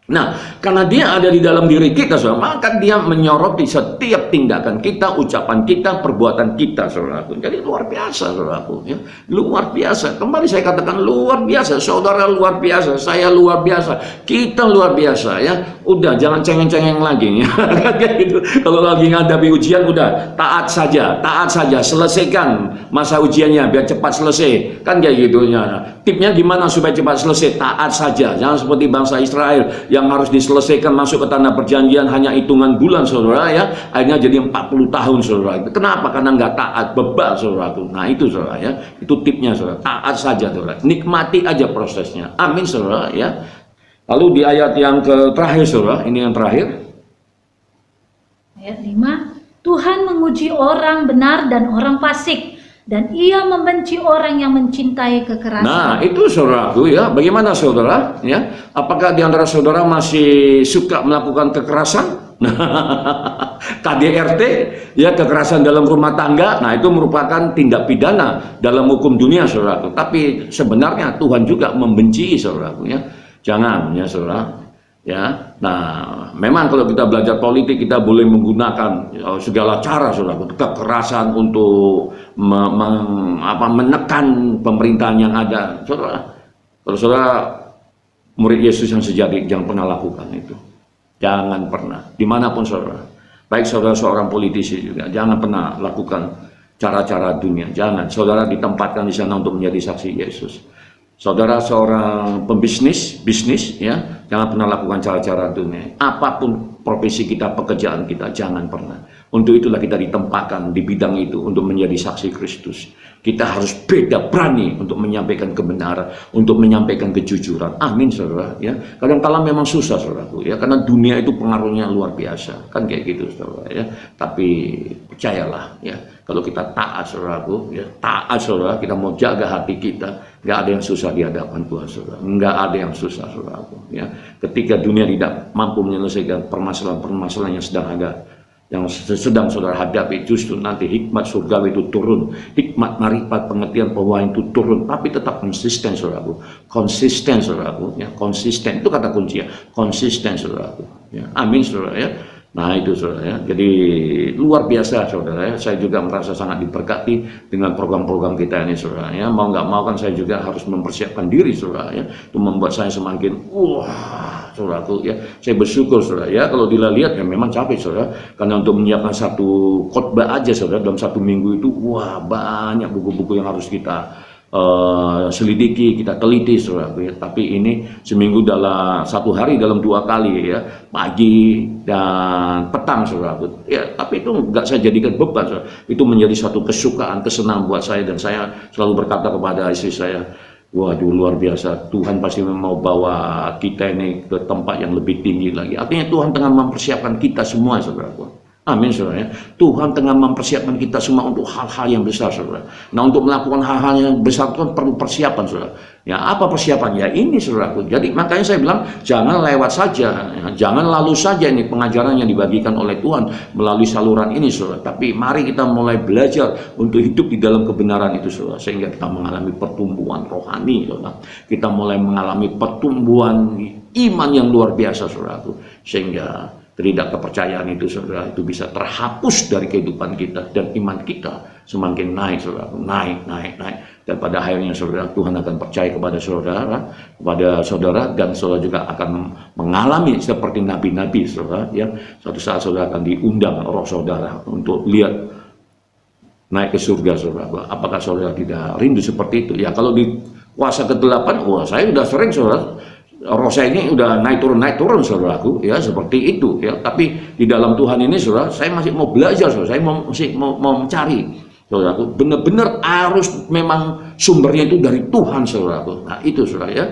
Nah, karena dia ada di dalam diri kita saudara, maka dia menyoroti setiap tindakan kita, ucapan kita, perbuatan kita saudaraku. Jadi luar biasa saudaraku ya. Luar biasa. Kembali saya katakan luar biasa. Saudara luar biasa, saya luar biasa, kita luar biasa ya. Udah jangan cengeng-cengeng lagi ya. Gitu. Kalau lagi ngadepi ujian udah taat saja, selesaikan masa ujiannya biar cepat selesai. Kan kayak gitu ya. Tipnya gimana supaya cepat selesai? Taat saja. Jangan seperti bangsa Israel yang harus diselesaikan masuk ke tanah perjanjian hanya hitungan bulan saudara ya, akhirnya jadi 40 tahun saudara. Kenapa? Karena nggak taat, bebal saudaraku. Nah itu saudara ya, itu tipnya saudara. Taat saja saudara, nikmati aja prosesnya. Amin saudara ya. Lalu di ayat yang terakhir saudara, ini yang terakhir ayat 5, Tuhan menguji orang benar dan orang fasik, dan ia membenci orang yang mencintai kekerasan. Nah itu saudaraku ya. Bagaimana saudara ya? Apakah di antara saudara masih suka melakukan kekerasan? KDRT ya, kekerasan dalam rumah tangga. Nah itu merupakan tindak pidana dalam hukum dunia saudaraku. Tapi sebenarnya Tuhan juga membenci saudaraku ya. Jangan ya saudara ya. Nah memang kalau kita belajar politik kita boleh menggunakan segala cara saudara, kekerasan untuk menekan pemerintahan yang ada saudara. Kalau saudara murid Yesus yang sejati, jangan pernah lakukan itu. Jangan pernah, dimanapun saudara, baik saudara seorang politisi juga, jangan pernah lakukan cara-cara dunia. Jangan. Saudara ditempatkan di sana untuk menjadi saksi Yesus. Saudara seorang pembisnis, bisnis ya, jangan pernah lakukan cara-cara dunia. Apapun profesi kita, pekerjaan kita, jangan pernah. Untuk itulah kita ditempatkan di bidang itu untuk menjadi saksi Kristus. Kita harus beda, berani untuk menyampaikan kebenaran, untuk menyampaikan kejujuran. Amin saudara ya. Kadang-kala memang susah saudaraku ya, karena dunia itu pengaruhnya luar biasa. Kan kayak gitu saudara ya. Tapi percayalah ya, kalau kita taat saudaraku ya, taat saudara, kita mau jaga hati kita, nggak ada yang susah di hadapan Tuhan saudara. Nggak ada yang susah saudaraku ya. Ketika dunia tidak mampu menyelesaikan permasalahan-permasalahan yang sedang saudara hadapi, justru nanti hikmat surgawi itu turun, hikmat marifat pengertian pewahyuan itu turun, tapi tetap konsisten saudaraku, konsisten saudaraku ya, konsisten itu kata kunci ya, konsisten saudaraku ya. Amin saudara ya. Nah itu saudara ya, jadi luar biasa saudara ya. Saya juga merasa sangat diberkati dengan program-program kita ini saudara ya. Mau nggak mau kan saya juga harus mempersiapkan diri saudara ya, itu membuat saya semakin saudaraku ya. Saya bersyukur saudara ya, kalau dilihat ya memang capek saudara, karena untuk menyiapkan satu khotbah aja saudara dalam satu minggu itu banyak buku-buku yang harus kita selidiki, kita teliti saudara ya. Tapi ini seminggu dalam satu hari dalam 2 kali ya, pagi dan petang saudara ya. Tapi itu nggak saya jadikan beban saudara. Itu menjadi satu kesukaan, kesenangan buat saya, dan saya selalu berkata kepada istri saya, waduh luar biasa, Tuhan pasti mau bawa kita ini ke tempat yang lebih tinggi lagi. Artinya Tuhan tengah mempersiapkan kita semua saudara. Amin, saudara ya. Tuhan tengah mempersiapkan kita semua untuk hal-hal yang besar, saudara. Nah, untuk melakukan hal-hal yang besar itu kan perlu persiapan, saudara. Ya, apa persiapan? Ya ini, saudaraku. Jadi makanya saya bilang jangan lewat saja, ya. Jangan lalu saja ini pengajaran yang dibagikan oleh Tuhan melalui saluran ini, saudara. Tapi mari kita mulai belajar untuk hidup di dalam kebenaran itu, saudara. Sehingga kita mengalami pertumbuhan rohani, saudara. Kita mulai mengalami pertumbuhan iman yang luar biasa, saudaraku. Sehingga tidak kepercayaan itu, saudara, itu bisa terhapus dari kehidupan kita, dan iman kita semakin naik, saudara, naik. Dan pada akhirnya, saudara, Tuhan akan percaya kepada saudara, dan saudara juga akan mengalami seperti nabi-nabi, saudara, ya. Suatu saat saudara akan diundang roh saudara untuk lihat naik ke surga, saudara. Apakah saudara tidak rindu seperti itu? Ya, kalau di kuasa ke-8, wah, saya sudah sering, saudara. Roh saya ini udah naik turun, saudaraku, ya, seperti itu, ya. Tapi di dalam Tuhan ini, saudara, saya masih mau belajar, saudara. Saya masih mau mencari, saudaraku. Benar-benar harus memang sumbernya itu dari Tuhan, saudaraku. Nah, itu, saudara, ya.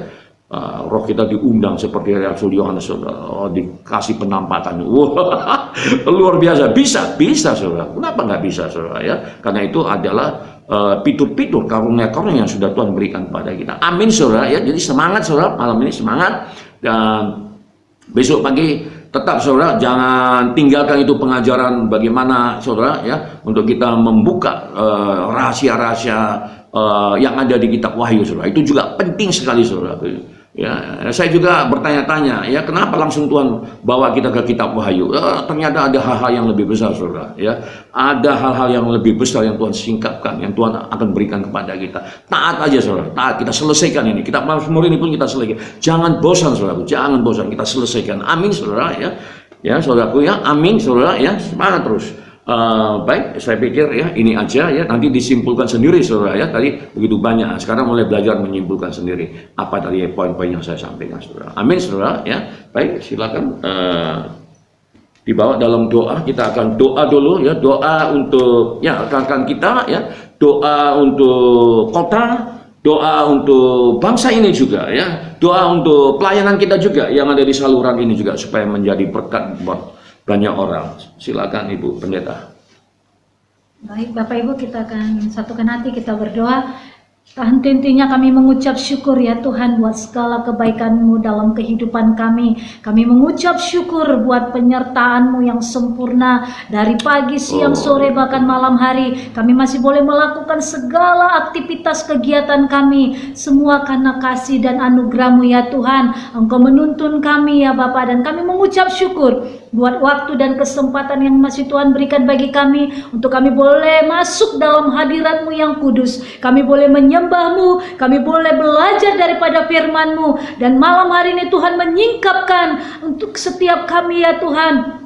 Roh kita diundang seperti Rasul Yohanes, saudara. Dikasih penampatan. Wah, luar biasa. Bisa, saudara. Kenapa nggak bisa, saudara, ya? Karena itu adalah fitur-fitur karunia-karunia yang sudah Tuhan berikan kepada kita. Amin, saudara, ya. Jadi semangat, saudara, malam ini semangat, dan besok pagi tetap, saudara, jangan tinggalkan itu pengajaran bagaimana, saudara, ya, untuk kita membuka rahasia-rahasia yang ada di kitab Wahyu, saudara. Itu juga penting sekali, saudara. Ya, saya juga bertanya-tanya, ya, kenapa langsung Tuhan bawa kita ke kitab Wahyu? Ternyata ada hal-hal yang lebih besar, saudara, ya. Ada hal-hal yang lebih besar yang Tuhan singkapkan, yang Tuhan akan berikan kepada kita. Taat aja, saudara, taat. Kita selesaikan ini. Kitab Mazmur ini pun kita selesaikan. Jangan bosan, saudara, jangan bosan. Kita selesaikan. Amin, saudara, ya. Ya, saudaraku, ya. Amin, saudara, ya. Semangat terus. Baik, saya pikir, ya, ini aja, ya. Nanti disimpulkan sendiri, saudara, ya. Tadi begitu banyak. Sekarang mulai belajar menyimpulkan sendiri apa tadi poin-poin yang saya sampaikan, saudara. Amin, saudara, ya. Baik, silakan dibawa dalam doa. Kita akan doa dulu, ya. Doa untuk, ya, rekan-rekan kita, ya. Doa untuk kota, doa untuk bangsa ini juga, ya. Doa untuk pelayanan kita juga yang ada di saluran ini juga, supaya menjadi berkat buat banyak orang. Silakan Ibu Pendeta. Baik, Bapak Ibu, kita akan satukan hati, kita berdoa. Henti-hentinya kami mengucap syukur, ya Tuhan, buat segala kebaikan-Mu dalam kehidupan kami. Kami mengucap syukur buat penyertaan-Mu yang sempurna dari pagi, siang, sore, bahkan malam hari. Kami masih boleh melakukan segala aktivitas kegiatan kami, semua karena kasih dan anugerah-Mu, ya Tuhan. Engkau menuntun kami, ya Bapa, dan kami mengucap syukur buat waktu dan kesempatan yang masih Tuhan berikan bagi kami, untuk kami boleh masuk dalam hadirat-Mu yang kudus. Kami boleh menyembah-Mu, kami boleh belajar daripada firman-Mu, dan malam hari ini Tuhan menyingkapkan untuk setiap kami, ya Tuhan,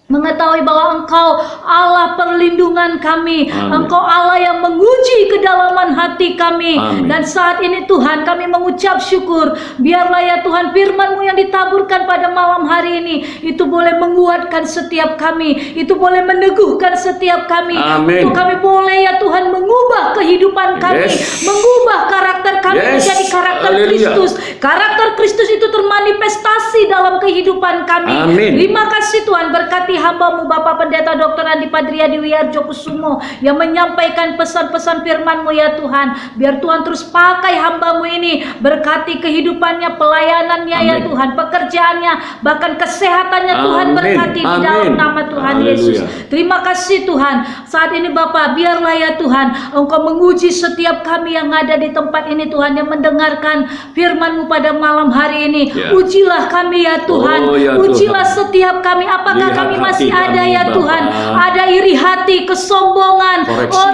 mengetahui bahwa Engkau Allah perlindungan kami. Amin. Engkau Allah yang menguji kedalaman hati kami. Amin. Dan saat ini Tuhan, kami mengucap syukur. Biarlah, ya Tuhan, firman-Mu yang ditaburkan pada malam hari ini itu boleh menguatkan setiap kami, itu boleh meneguhkan setiap kami. Amin. Untuk kami boleh, ya Tuhan, mengubah kehidupan kami, mengubah karakter kami menjadi karakter Kristus. Karakter Kristus itu termanifestasi dalam kehidupan kami. Amin. Terima kasih Tuhan, berkati hamba-Mu Bapak Pendeta Dr. Andi Padriadi Wiarjo Kusumo yang menyampaikan pesan-pesan firman-Mu, ya Tuhan. Biar Tuhan terus pakai hamba-Mu ini, berkati kehidupannya, pelayanannya, ya Tuhan, pekerjaannya, bahkan kesehatannya. Tuhan berkati di dalam nama Tuhan Yesus. Terima kasih Tuhan. Saat ini Bapak, biarlah, ya Tuhan, Engkau menguji setiap kami yang ada di tempat ini, Tuhan, yang mendengarkan firman-Mu pada malam hari ini. Ujilah kami, ya Tuhan. Ujilah setiap kami. Apakah kami masih ada, ya Tuhan, ada iri hati, kesombongan,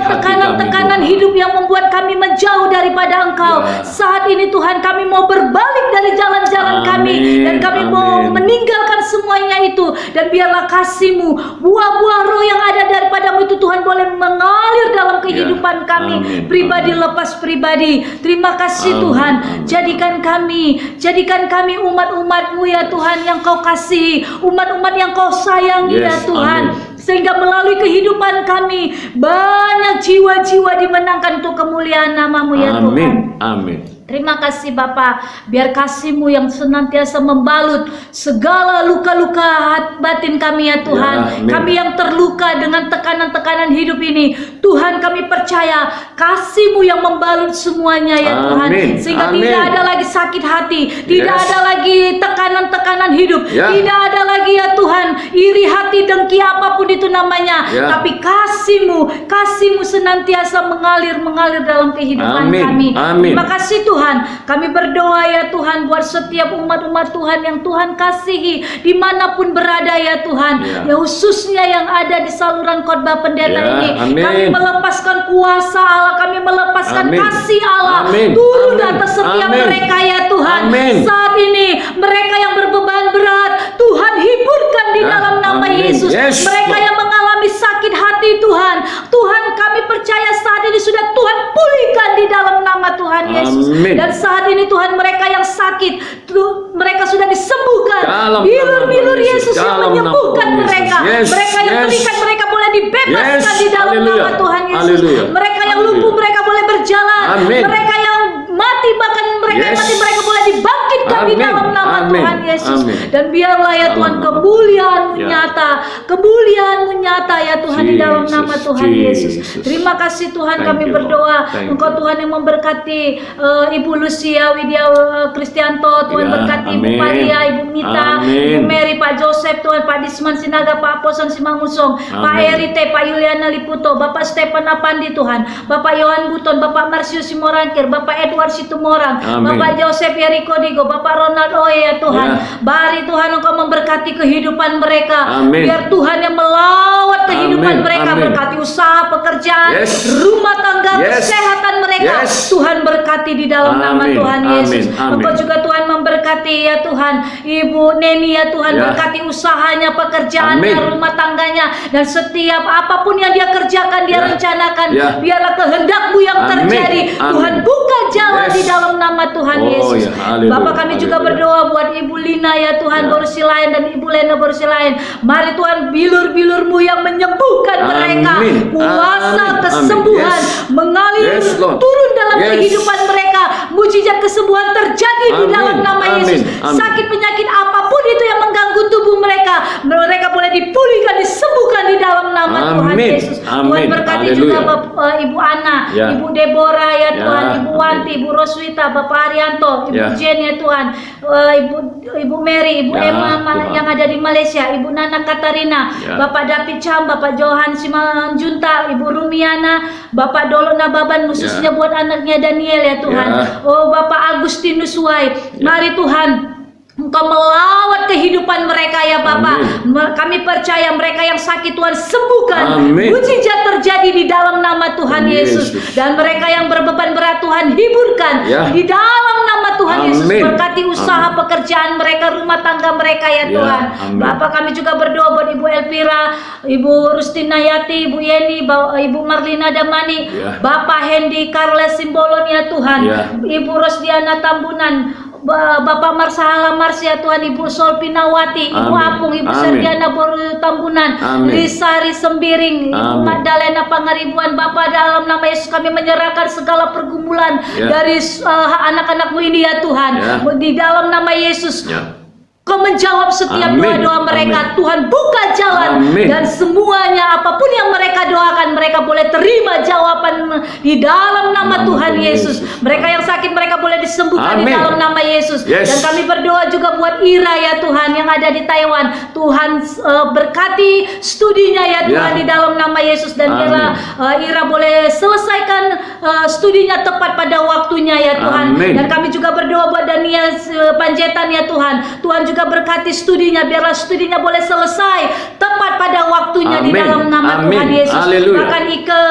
tekanan-tekanan hidup yang membuat kami menjauh daripada Engkau. Saat ini Tuhan, kami mau berbalik dari jalan-jalan kami, dan kami mau meninggalkan semuanya itu, dan biarlah kasih-Mu, buah-buah roh yang ada daripada-Mu itu, Tuhan, boleh mengalir dalam kehidupan kami, pribadi lepas pribadi. Terima kasih Tuhan. Jadikan kami umat-umat-Mu, ya Tuhan, yang Kau kasihi, umat-umat yang Kau sayangi, ya Tuhan. Sehingga melalui kehidupan kami banyak jiwa-jiwa dimenangkan untuk kemuliaan nama-Mu, ya Tuhan. Amin. Terima kasih Bapa, biar kasih-Mu yang senantiasa membalut segala luka-luka batin kami ya Tuhan. Ya, amin. Kami yang terluka dengan tekanan-tekanan hidup ini, Tuhan kami percaya kasih-Mu yang membalut semuanya ya Tuhan. Amin. Sehingga Amin. tidak ada lagi sakit hati, tidak Yes. ada lagi tekanan-tekanan hidup, Ya. tidak ada lagi ya Tuhan iri hati, dengki, apapun itu namanya. Ya. Tapi kasih-Mu senantiasa mengalir dalam kehidupan Amin. kami. Amin. Terima kasih Tuhan. Kami berdoa ya Tuhan buat setiap umat-umat Tuhan yang Tuhan kasihi dimanapun berada ya Tuhan. Ya. Ya khususnya yang ada di saluran khotbah pendeta Ya, ini. amin. Kami melepaskan kuasa Allah, kami melepaskan Amin. kasih Allah Amin. turun Amin. atas setiap Amin. mereka ya Tuhan. Amin. Saat ini mereka yang berbeban berat, Tuhan hiburkan di Ya, dalam nama amin. Yesus. Yes, Mereka Lord. yang mengalami sakit hati Tuhan, Tuhan kami percaya saat ini sudah Tuhan pulihkan di dalam nama Tuhan Yesus. Amin. Dan saat ini Tuhan mereka yang sakit, mereka sudah disembuhkan. Dalam Bilur-bilur nama Yesus yang dalam menyembuhkan nama Yesus. mereka. Yes, Mereka yang yes. terikat mereka boleh dibebaskan Yes, di dalam haleluya. nama Tuhan Yesus. Haleluya. Mereka yang Haleluya. lumpuh mereka boleh berjalan. Amin. Mereka yang mati bahkan mereka yang Yes. mati mereka boleh dibangkitkan di Amin. dalam nama Amin. Tuhan Yesus. Amin. Dan biarlah ya Dalam Tuhan nama- kemuliaan-Mu Ya. nyata, kemuliaan-Mu nyata ya Tuhan di dalam Jesus, nama Tuhan Yesus. Jesus. Terima kasih Tuhan, Thank kami you, berdoa Lord. Thank Engkau you. Tuhan yang memberkati Ibu Lucia Widya Kristianto, Tuhan Ya, berkati Ibu amin. Maria, Ibu Mita, Amin. Ibu Mary, Pak Joseph, Tuhan Pak Disman Sinaga, Pak Aposon Simangusong, Pak Amin. Erite, Pak Yuliana Liputo, Bapak Stephen Apandi Tuhan, Bapak Yohan Buton, Bapak Marsius Simorangkir, Bapak Edward Situmorang, Amin. Bapak Joseph Yeriko Digo, Bapak Ronald Oye ya Tuhan. Ya. Bari Tuhan Engkau memberkati kehidupan mereka. Amin. Biar Tuhan yang melawat kehidupan Amin. mereka, Amin. berkati usaha, pekerjaan, Yes. rumah tangga, Yes. kesehatan mereka. Yes. Tuhan berkati di dalam nama Amin. Tuhan Amin. Yesus. Amin. Engkau juga Tuhan memberkati ya Tuhan Ibu Neni ya Tuhan, Ya. berkati usahanya, pekerjaannya, Amin. rumah tangganya, dan setiap apapun yang dia kerjakan, dia Ya. rencanakan, Ya. biarlah kehendak-Mu yang Amin. terjadi. Amin. Tuhan buka jalan Yes. di dalam nama Tuhan Oh, Yesus. ya. Haleluya. Bapak kami juga Haleluya. berdoa buat Ibu Lina ya Tuhan, Ya. Borsilayan, dan Ibu Lena Borsilayan. Mari Tuhan bilur-bilur-Mu yang menyembuhkan mereka. Amin. Kuasa Amin. kesembuhan Yes. mengalir Yes, Lord. turun dalam Yes. kehidupan mereka. Mujizat kesembuhan terjadi di Amin. dalam nama Amin. Yesus. Amin. Sakit penyakit apapun itu yang mengganggu tubuh mereka, mereka boleh dipulihkan, disembuhkan di dalam nama Tuhan Amin. Yesus. Tuhan Amin. berkati Haleluya. juga Ibu Ana, Ya. Ibu Deborah ya Ya. Tuhan, Ibu Wanti, Ibu Roswita, Bapak Arianto, Ibu Ya. Jen ya Tuhan, Ibu Mary, Ibu Ya, Emma Tuhan. yang ada di Malaysia, Ibu Nana Katarina, Ya. Bapak David Cham, Bapak Johan Simanjunta, Ibu Rumiana, Bapak Dolo Nababan, khususnya Ya. buat anaknya Daniel ya Tuhan. Ya. Oh Bapak Agustinus Wai, Ya. mari Tuhan Engkau melawat kehidupan mereka ya Bapak. Kami percaya mereka yang sakit Tuhan sembuhkan. Amin. Mujizat terjadi di dalam nama Tuhan Yesus. Yesus. Dan mereka yang berbeban berat Tuhan hiburkan Ya. di dalam nama Tuhan Yesus. Amin. Berkati usaha Amin. pekerjaan mereka, rumah tangga mereka ya Ya. Tuhan. Amin. Bapak kami juga berdoa buat Ibu Elvira, Ibu Rustina Yati, Ibu Yeni, Ibu Marlina Damani, Ya. Bapak Hendy Carles Simbolon ya Tuhan, Ya. Ibu Rosdiana Tambunan, Bapak Marsahala Marsya Tuhan, Ibu Solpinawati, Ibu Amin. Apung, Ibu Amin. Serdiana Boru Tambunan, Amin. Lisari Sembiring, Ibu Amin. Magdalena Pangaribuan. Bapak, dalam nama Yesus kami menyerahkan segala pergumulan Ya. dari anak-anak-Mu ini ya Tuhan. Ya. Di dalam nama Yesus Ya. Kau menjawab setiap Amin. doa-doa mereka. Amin. Tuhan buka jalan. Amin. Dan semuanya apapun yang mereka doakan, mereka boleh terima jawaban di dalam nama Nama Tuhan Tuhan Yesus. Yesus. Mereka yang sakit mereka boleh disembuhkan di Amin. dalam nama Yesus. Yes. Dan kami berdoa juga buat Ira ya Tuhan yang ada di Taiwan. Tuhan berkati studinya ya Tuhan Ya. di dalam nama Yesus. Dan Amin. Ira boleh selesaikan studinya tepat pada waktunya ya Tuhan. Amin. Dan kami juga berdoa buat Daniel Panjaitan ya Tuhan. Tuhan juga berkati studinya, biarlah studinya boleh selesai tepat pada waktunya di Amin. dalam nama Amin. Tuhan Yesus. Haleluya. Bahkan Ike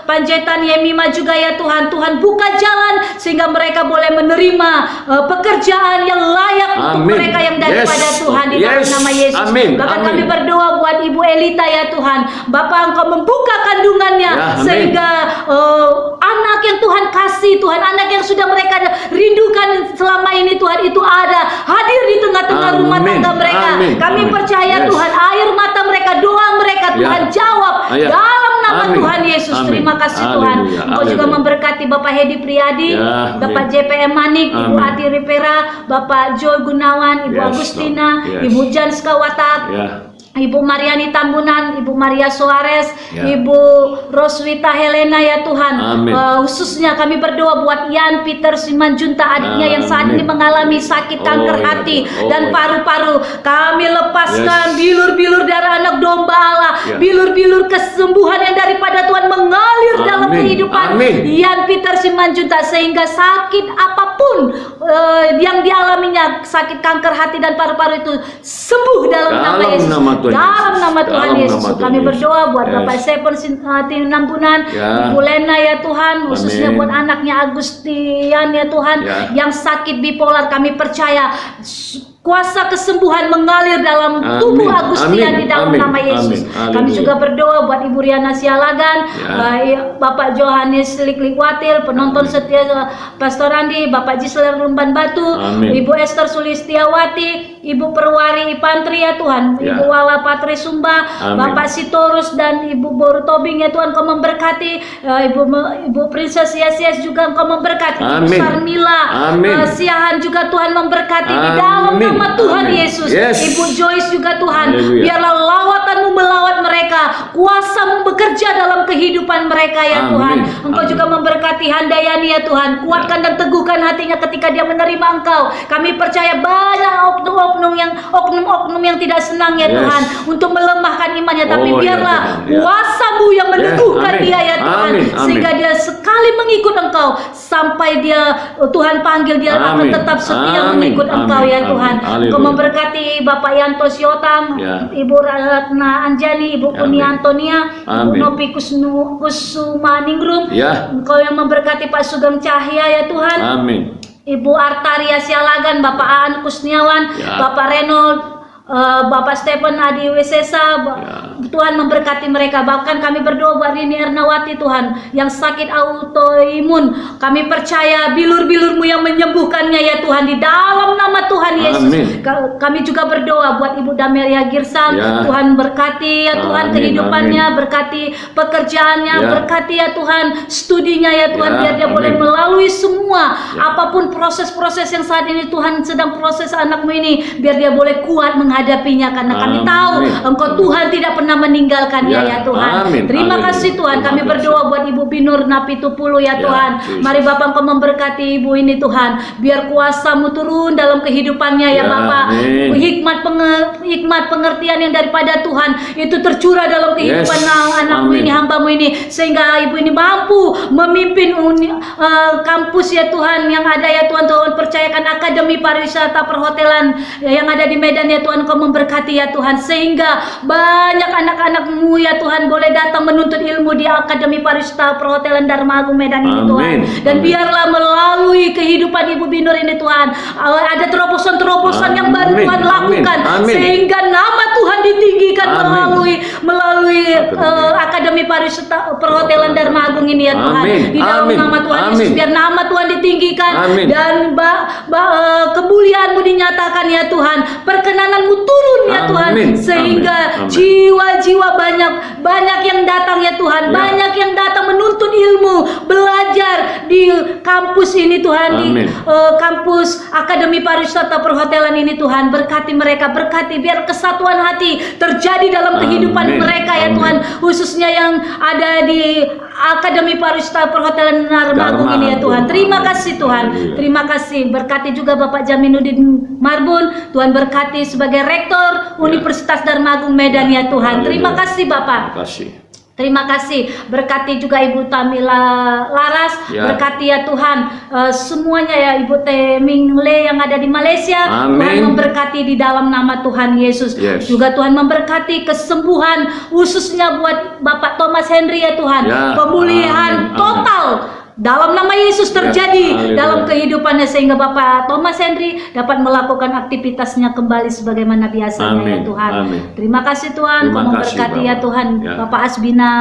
Panjaitan Yemima juga ya Tuhan. Tuhan buka jalan sehingga mereka boleh menerima pekerjaan yang layak untuk Amin. mereka yang daripada Yes. Tuhan di dalam Yes. nama Yesus. Amin. Bahkan Amin. kami berdoa buat Ibu Elita ya Tuhan. Bapak Engkau membuka kandungannya Ya, amin. sehingga anak yang Tuhan kasih, Tuhan, anak yang sudah mereka rindukan selama ini Tuhan, itu ada hadir di tengah-tengah Amin. rumah tangga mereka. Amin. Kami Amin. percaya Yes. Tuhan, air mata mereka, doa mereka Ya. Tuhan jawab Ya. dalam nama nama Amin. Tuhan Yesus. Amin. Terima kasih Tuhan. Haleluya. Engkau juga Haleluya. memberkati Bapak Hedi Priyadi, Ya, Bapak amin. JPM Manik, Ibu Amin. Ati Ripera, Bapak Joy Gunawan, Ibu Yes, Agustina, Lord. Yes. Ibu Janska Watak, Ya. Ibu Mariani Tambunan, Ibu Maria Suarez, Ya. Ibu Roswita Helena ya Tuhan. Amin. Khususnya kami berdoa buat Ian Peter Simanjunta, adiknya yang saat ini Amin. mengalami sakit kanker Oh, ya hati Tuhan. Oh, dan ya. paru-paru. Kami lepaskan Yes. bilur-bilur darah anak domba Allah, Ya. bilur-bilur kesembuhan yang daripada Tuhan mengalir dalam Amin. kehidupan Amin. Ian Peter Simanjunta, sehingga sakit apapun yang dialaminya, sakit kanker hati dan paru-paru itu sembuh dalam nama Dalam Yesus. nama Tuhan Dalam Yesus. nama Tuhan Dalam Yesus. nama Tuhan Kami Yesus. berdoa buat Yes. Bapak Sepon Nambunan, Ya. Ibu Lena ya Tuhan, khususnya Amin. buat anaknya Agustian ya Tuhan, Ya. yang sakit bipolar. Kami percaya kuasa kesembuhan mengalir dalam tubuh Amin. Agustian Amin. di dalam Amin. nama Yesus. Amin. Kami Haleluya. juga berdoa buat Ibu Riana Sialagan, Ya. Bapak Johannes Liklikwatil, penonton Amin. setia Pastor Andi, Bapak Gisler Rumban Batu, Amin. Ibu Esther Sulistiawati, Ibu Perwari Ipantri ya Tuhan, Ya. Ibu Wala Patri Sumba, Amin. Bapak Sitorus dan Ibu Boru Tobing ya Tuhan, Kau memberkati, Ibu Princess Yesias juga Engkau memberkati, Ibu Amin. Sarmila, Amin. Siahan juga Tuhan memberkati di Amin. dalam nama Tuhan Amin. Yesus. Yes. Ibu Joyce juga Tuhan, Haleluya. biarlah lawatanmu melawat mereka, kuasamu bekerja dalam kehidupan mereka ya Amin. Tuhan. Engkau Amin. juga memberkati Handayani ya Tuhan, kuatkan dan teguhkan hatinya ketika dia menerima Engkau. Kami percaya banyak oknum-oknum yang tidak senang ya Yes. Tuhan untuk melemahkan imannya, tapi Oh, ya biarlah Tuhan, ya. kuasa-Mu yang meneguhkan Amin. dia ya Tuhan, Amin. Amin. sehingga dia sekali mengikut Engkau sampai dia Tuhan panggil, dia akan Amin. tetap setia Amin. mengikut Engkau Amin. ya Amin. Tuhan. Haleluya. Engkau memberkati Bapak Yanto Siotang, Ya. Ibu Ratna Anjani, Ibu Puni Amin. Antonia, Ibu Amin. Nopi Kusuma Ningrum. Ya. Engkau yang memberkati Pak Sugeng Cahya ya Tuhan, Amin. Ibu Artaria Sialagan, Bapak Aan Kusniawan, Ya. Bapak Renold, Bapak Stephen Adi Wesesa, Ya. Tuhan memberkati mereka. Bahkan kami berdoa buat Rini Ernawati Tuhan, yang sakit autoimun. Kami percaya bilur-bilur-Mu yang menyembuhkannya ya Tuhan, di dalam nama Tuhan Yesus. Amin. Kami juga berdoa buat Ibu Damelia Girsang, Ya. Tuhan berkati ya Tuhan Amin. kehidupannya, Amin. berkati pekerjaannya, Ya. berkati ya Tuhan studinya ya Tuhan, Ya. biar dia boleh Amin. melalui semua Ya. apapun proses-proses yang saat ini Tuhan sedang proses anakmu ini, biar dia boleh kuat menghadapinya, karena kami Amin. tahu Engkau Tuhan tidak pernah meninggalkannya Ya. ya Tuhan. Amin. Terima Haleluya. kasih Tuhan. Kami Terima berdoa buat Ibu Binur Napitupulu ya Ya, Tuhan. Yesus. Mari Bapak Engkau memberkati Ibu ini Tuhan, biar kuasa-Mu turun dalam kehidupannya ya Ya, Bapak. amin. Hikmat pengertian yang daripada Tuhan itu tercurah dalam kehidupan Yes. anakmu Amin. ini, hambamu ini, sehingga ibu ini mampu memimpin kampus ya Tuhan yang ada ya Tuhan. Tuhan percayakan Akademi Pariwisata Perhotelan yang ada di Medan ya Tuhan. Kau memberkati ya Tuhan, sehingga banyak anak-anakmu ya Tuhan boleh datang menuntut ilmu di Akademi Pariwisata Perhotelan Dharma Agung Medan ini Amin. Tuhan. Dan Amin. biarlah melalui kehidupan Ibu Binur ini Tuhan, ada terobosan-terobosan yang baru Amin. Tuhan Amin. lakukan, Amin. sehingga nama Tuhan ditinggikan Amin. melalui Amin. Akademi Pariwisata Perhotelan Dharma Agung ini ya Tuhan. Amin. Di dalam Amin. nama Tuhan Yesus, Amin. biar nama Tuhan ditinggikan Amin. dan kemuliaan-Mu dinyatakan ya Tuhan. Perkenanan-Mu turun ya Amin. Tuhan, sehingga Amin. jiwa-jiwa banyak yang datang ya Tuhan, Ya. banyak yang datang menuntut ilmu, belajar di kampus ini Tuhan, di Amin. kampus Akademi Pariwisata Perhotelan ini Tuhan. Berkati mereka, berkati biar kesatuan hati terjadi dalam kehidupan Amin. mereka ya Amin. Tuhan, khususnya yang ada di Akademi Pariwisata Perhotelan Dharma Agung ini ya Tuhan. Terima Amin. kasih Tuhan, Haleluya. terima kasih. Berkati juga Bapak Jaminuddin Marbun, Tuhan berkati sebagai Rektor Universitas Dharma Agung Medan ya Tuhan. Terima Haleluya. kasih Bapak. Terima kasih. Terima kasih. Berkati juga Ibu Tamila Laras, Ya. berkati ya Tuhan semuanya ya, Ibu Teming Le yang ada di Malaysia. Amin. Tuhan memberkati di dalam nama Tuhan Yesus. Yes. Juga Tuhan memberkati kesembuhan khususnya buat Bapak Thomas Henry ya Tuhan. Ya. Pemulihan Amin. total dalam nama Yesus terjadi haleluya. dalam kehidupannya, sehingga Bapak Thomas Henry dapat melakukan aktivitasnya kembali sebagaimana biasanya. Amin, Ya Tuhan. amin. Terima kasih Tuhan, Terima Kau kasih, memberkati ya Bapak. Tuhan, Ya. Bapak Asbina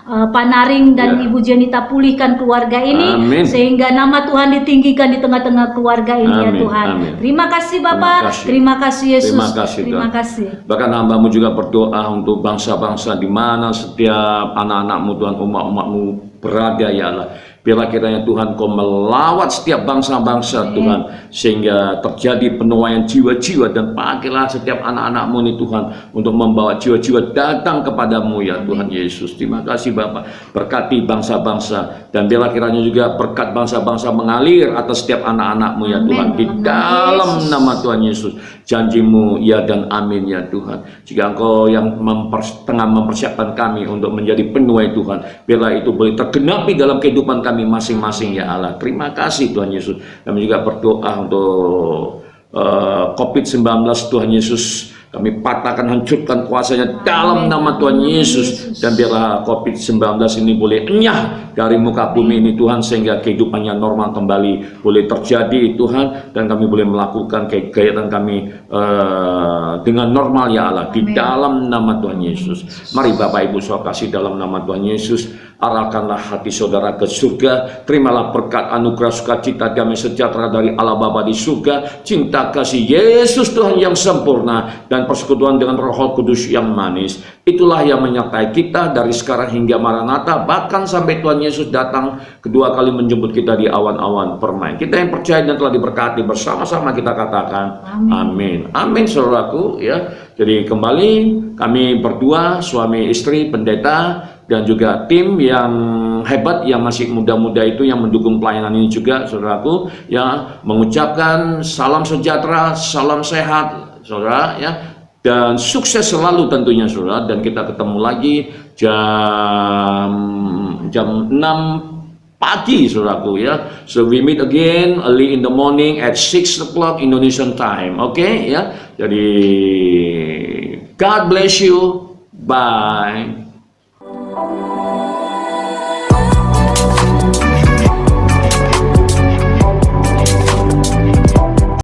Panaring dan Ya. Ibu Jenita, pulihkan keluarga ini, Amin. sehingga nama Tuhan ditinggikan di tengah-tengah keluarga ini. Ya Amin, Tuhan. amin. Terima kasih Bapak, kasih. terima kasih Yesus, Terima kasih, terima Tuhan. kasih. Bahkan hamba-Mu juga berdoa untuk bangsa-bangsa di mana setiap anak-anak-Mu Tuhan, umat-umat-Mu berada ya Allah. Biarlah kiranya Tuhan Kau melawat setiap bangsa-bangsa Tuhan, sehingga terjadi penuaian jiwa-jiwa, dan pakailah setiap anak-anak-Mu ini Tuhan untuk membawa jiwa-jiwa datang kepadamu ya Tuhan Yesus. Terima kasih Bapak, berkati bangsa-bangsa, dan biarlah kiranya juga berkat bangsa-bangsa mengalir atas setiap anak-anak-Mu ya Amin. Tuhan, di dalam nama Tuhan Yesus. Janji-Mu ya dan amin ya Tuhan. Jika Engkau yang tengah mempersiapkan kami untuk menjadi penuai Tuhan, biarlah itu boleh tergenapi dalam kehidupan kami masing-masing ya Allah. Terima kasih Tuhan Yesus. Kami juga berdoa untuk COVID-19 Tuhan Yesus. Kami patahkan, hancurkan kuasanya dalam nama Tuhan Yesus. Dan biarlah COVID-19 ini boleh enyah dari muka bumi ini Tuhan, sehingga kehidupannya normal kembali boleh terjadi Tuhan, dan kami boleh melakukan kegiatan kami dengan normal ya Allah, di dalam nama Tuhan Yesus. Mari Bapak Ibu saudara kasih dalam nama Tuhan Yesus, arahkanlah hati saudara ke surga. Terimalah berkat anugerah sukacita damai sejahtera dari Allah Bapa di surga, cinta kasih Yesus Tuhan yang sempurna, dan persekutuan dengan Roh Kudus yang manis. Itulah yang menyertai kita dari sekarang hingga Maranatha, bahkan sampai Tuhan Yesus datang kedua kali menjemput kita di awan-awan permai. Kita yang percaya dan telah diberkati, bersama-sama kita katakan amin. Amin saudaraku ya. Jadi kembali kami berdua, suami istri, pendeta, dan juga tim yang hebat yang masih muda-muda itu yang mendukung pelayanan ini juga saudaraku ya, mengucapkan salam sejahtera, salam sehat saudara ya, dan sukses selalu tentunya saudara. Dan kita ketemu lagi jam 6 pagi saudaraku ya. So we meet again early in the morning at 6 o'clock Indonesian time. Oke ya. Jadi God bless you. Bye.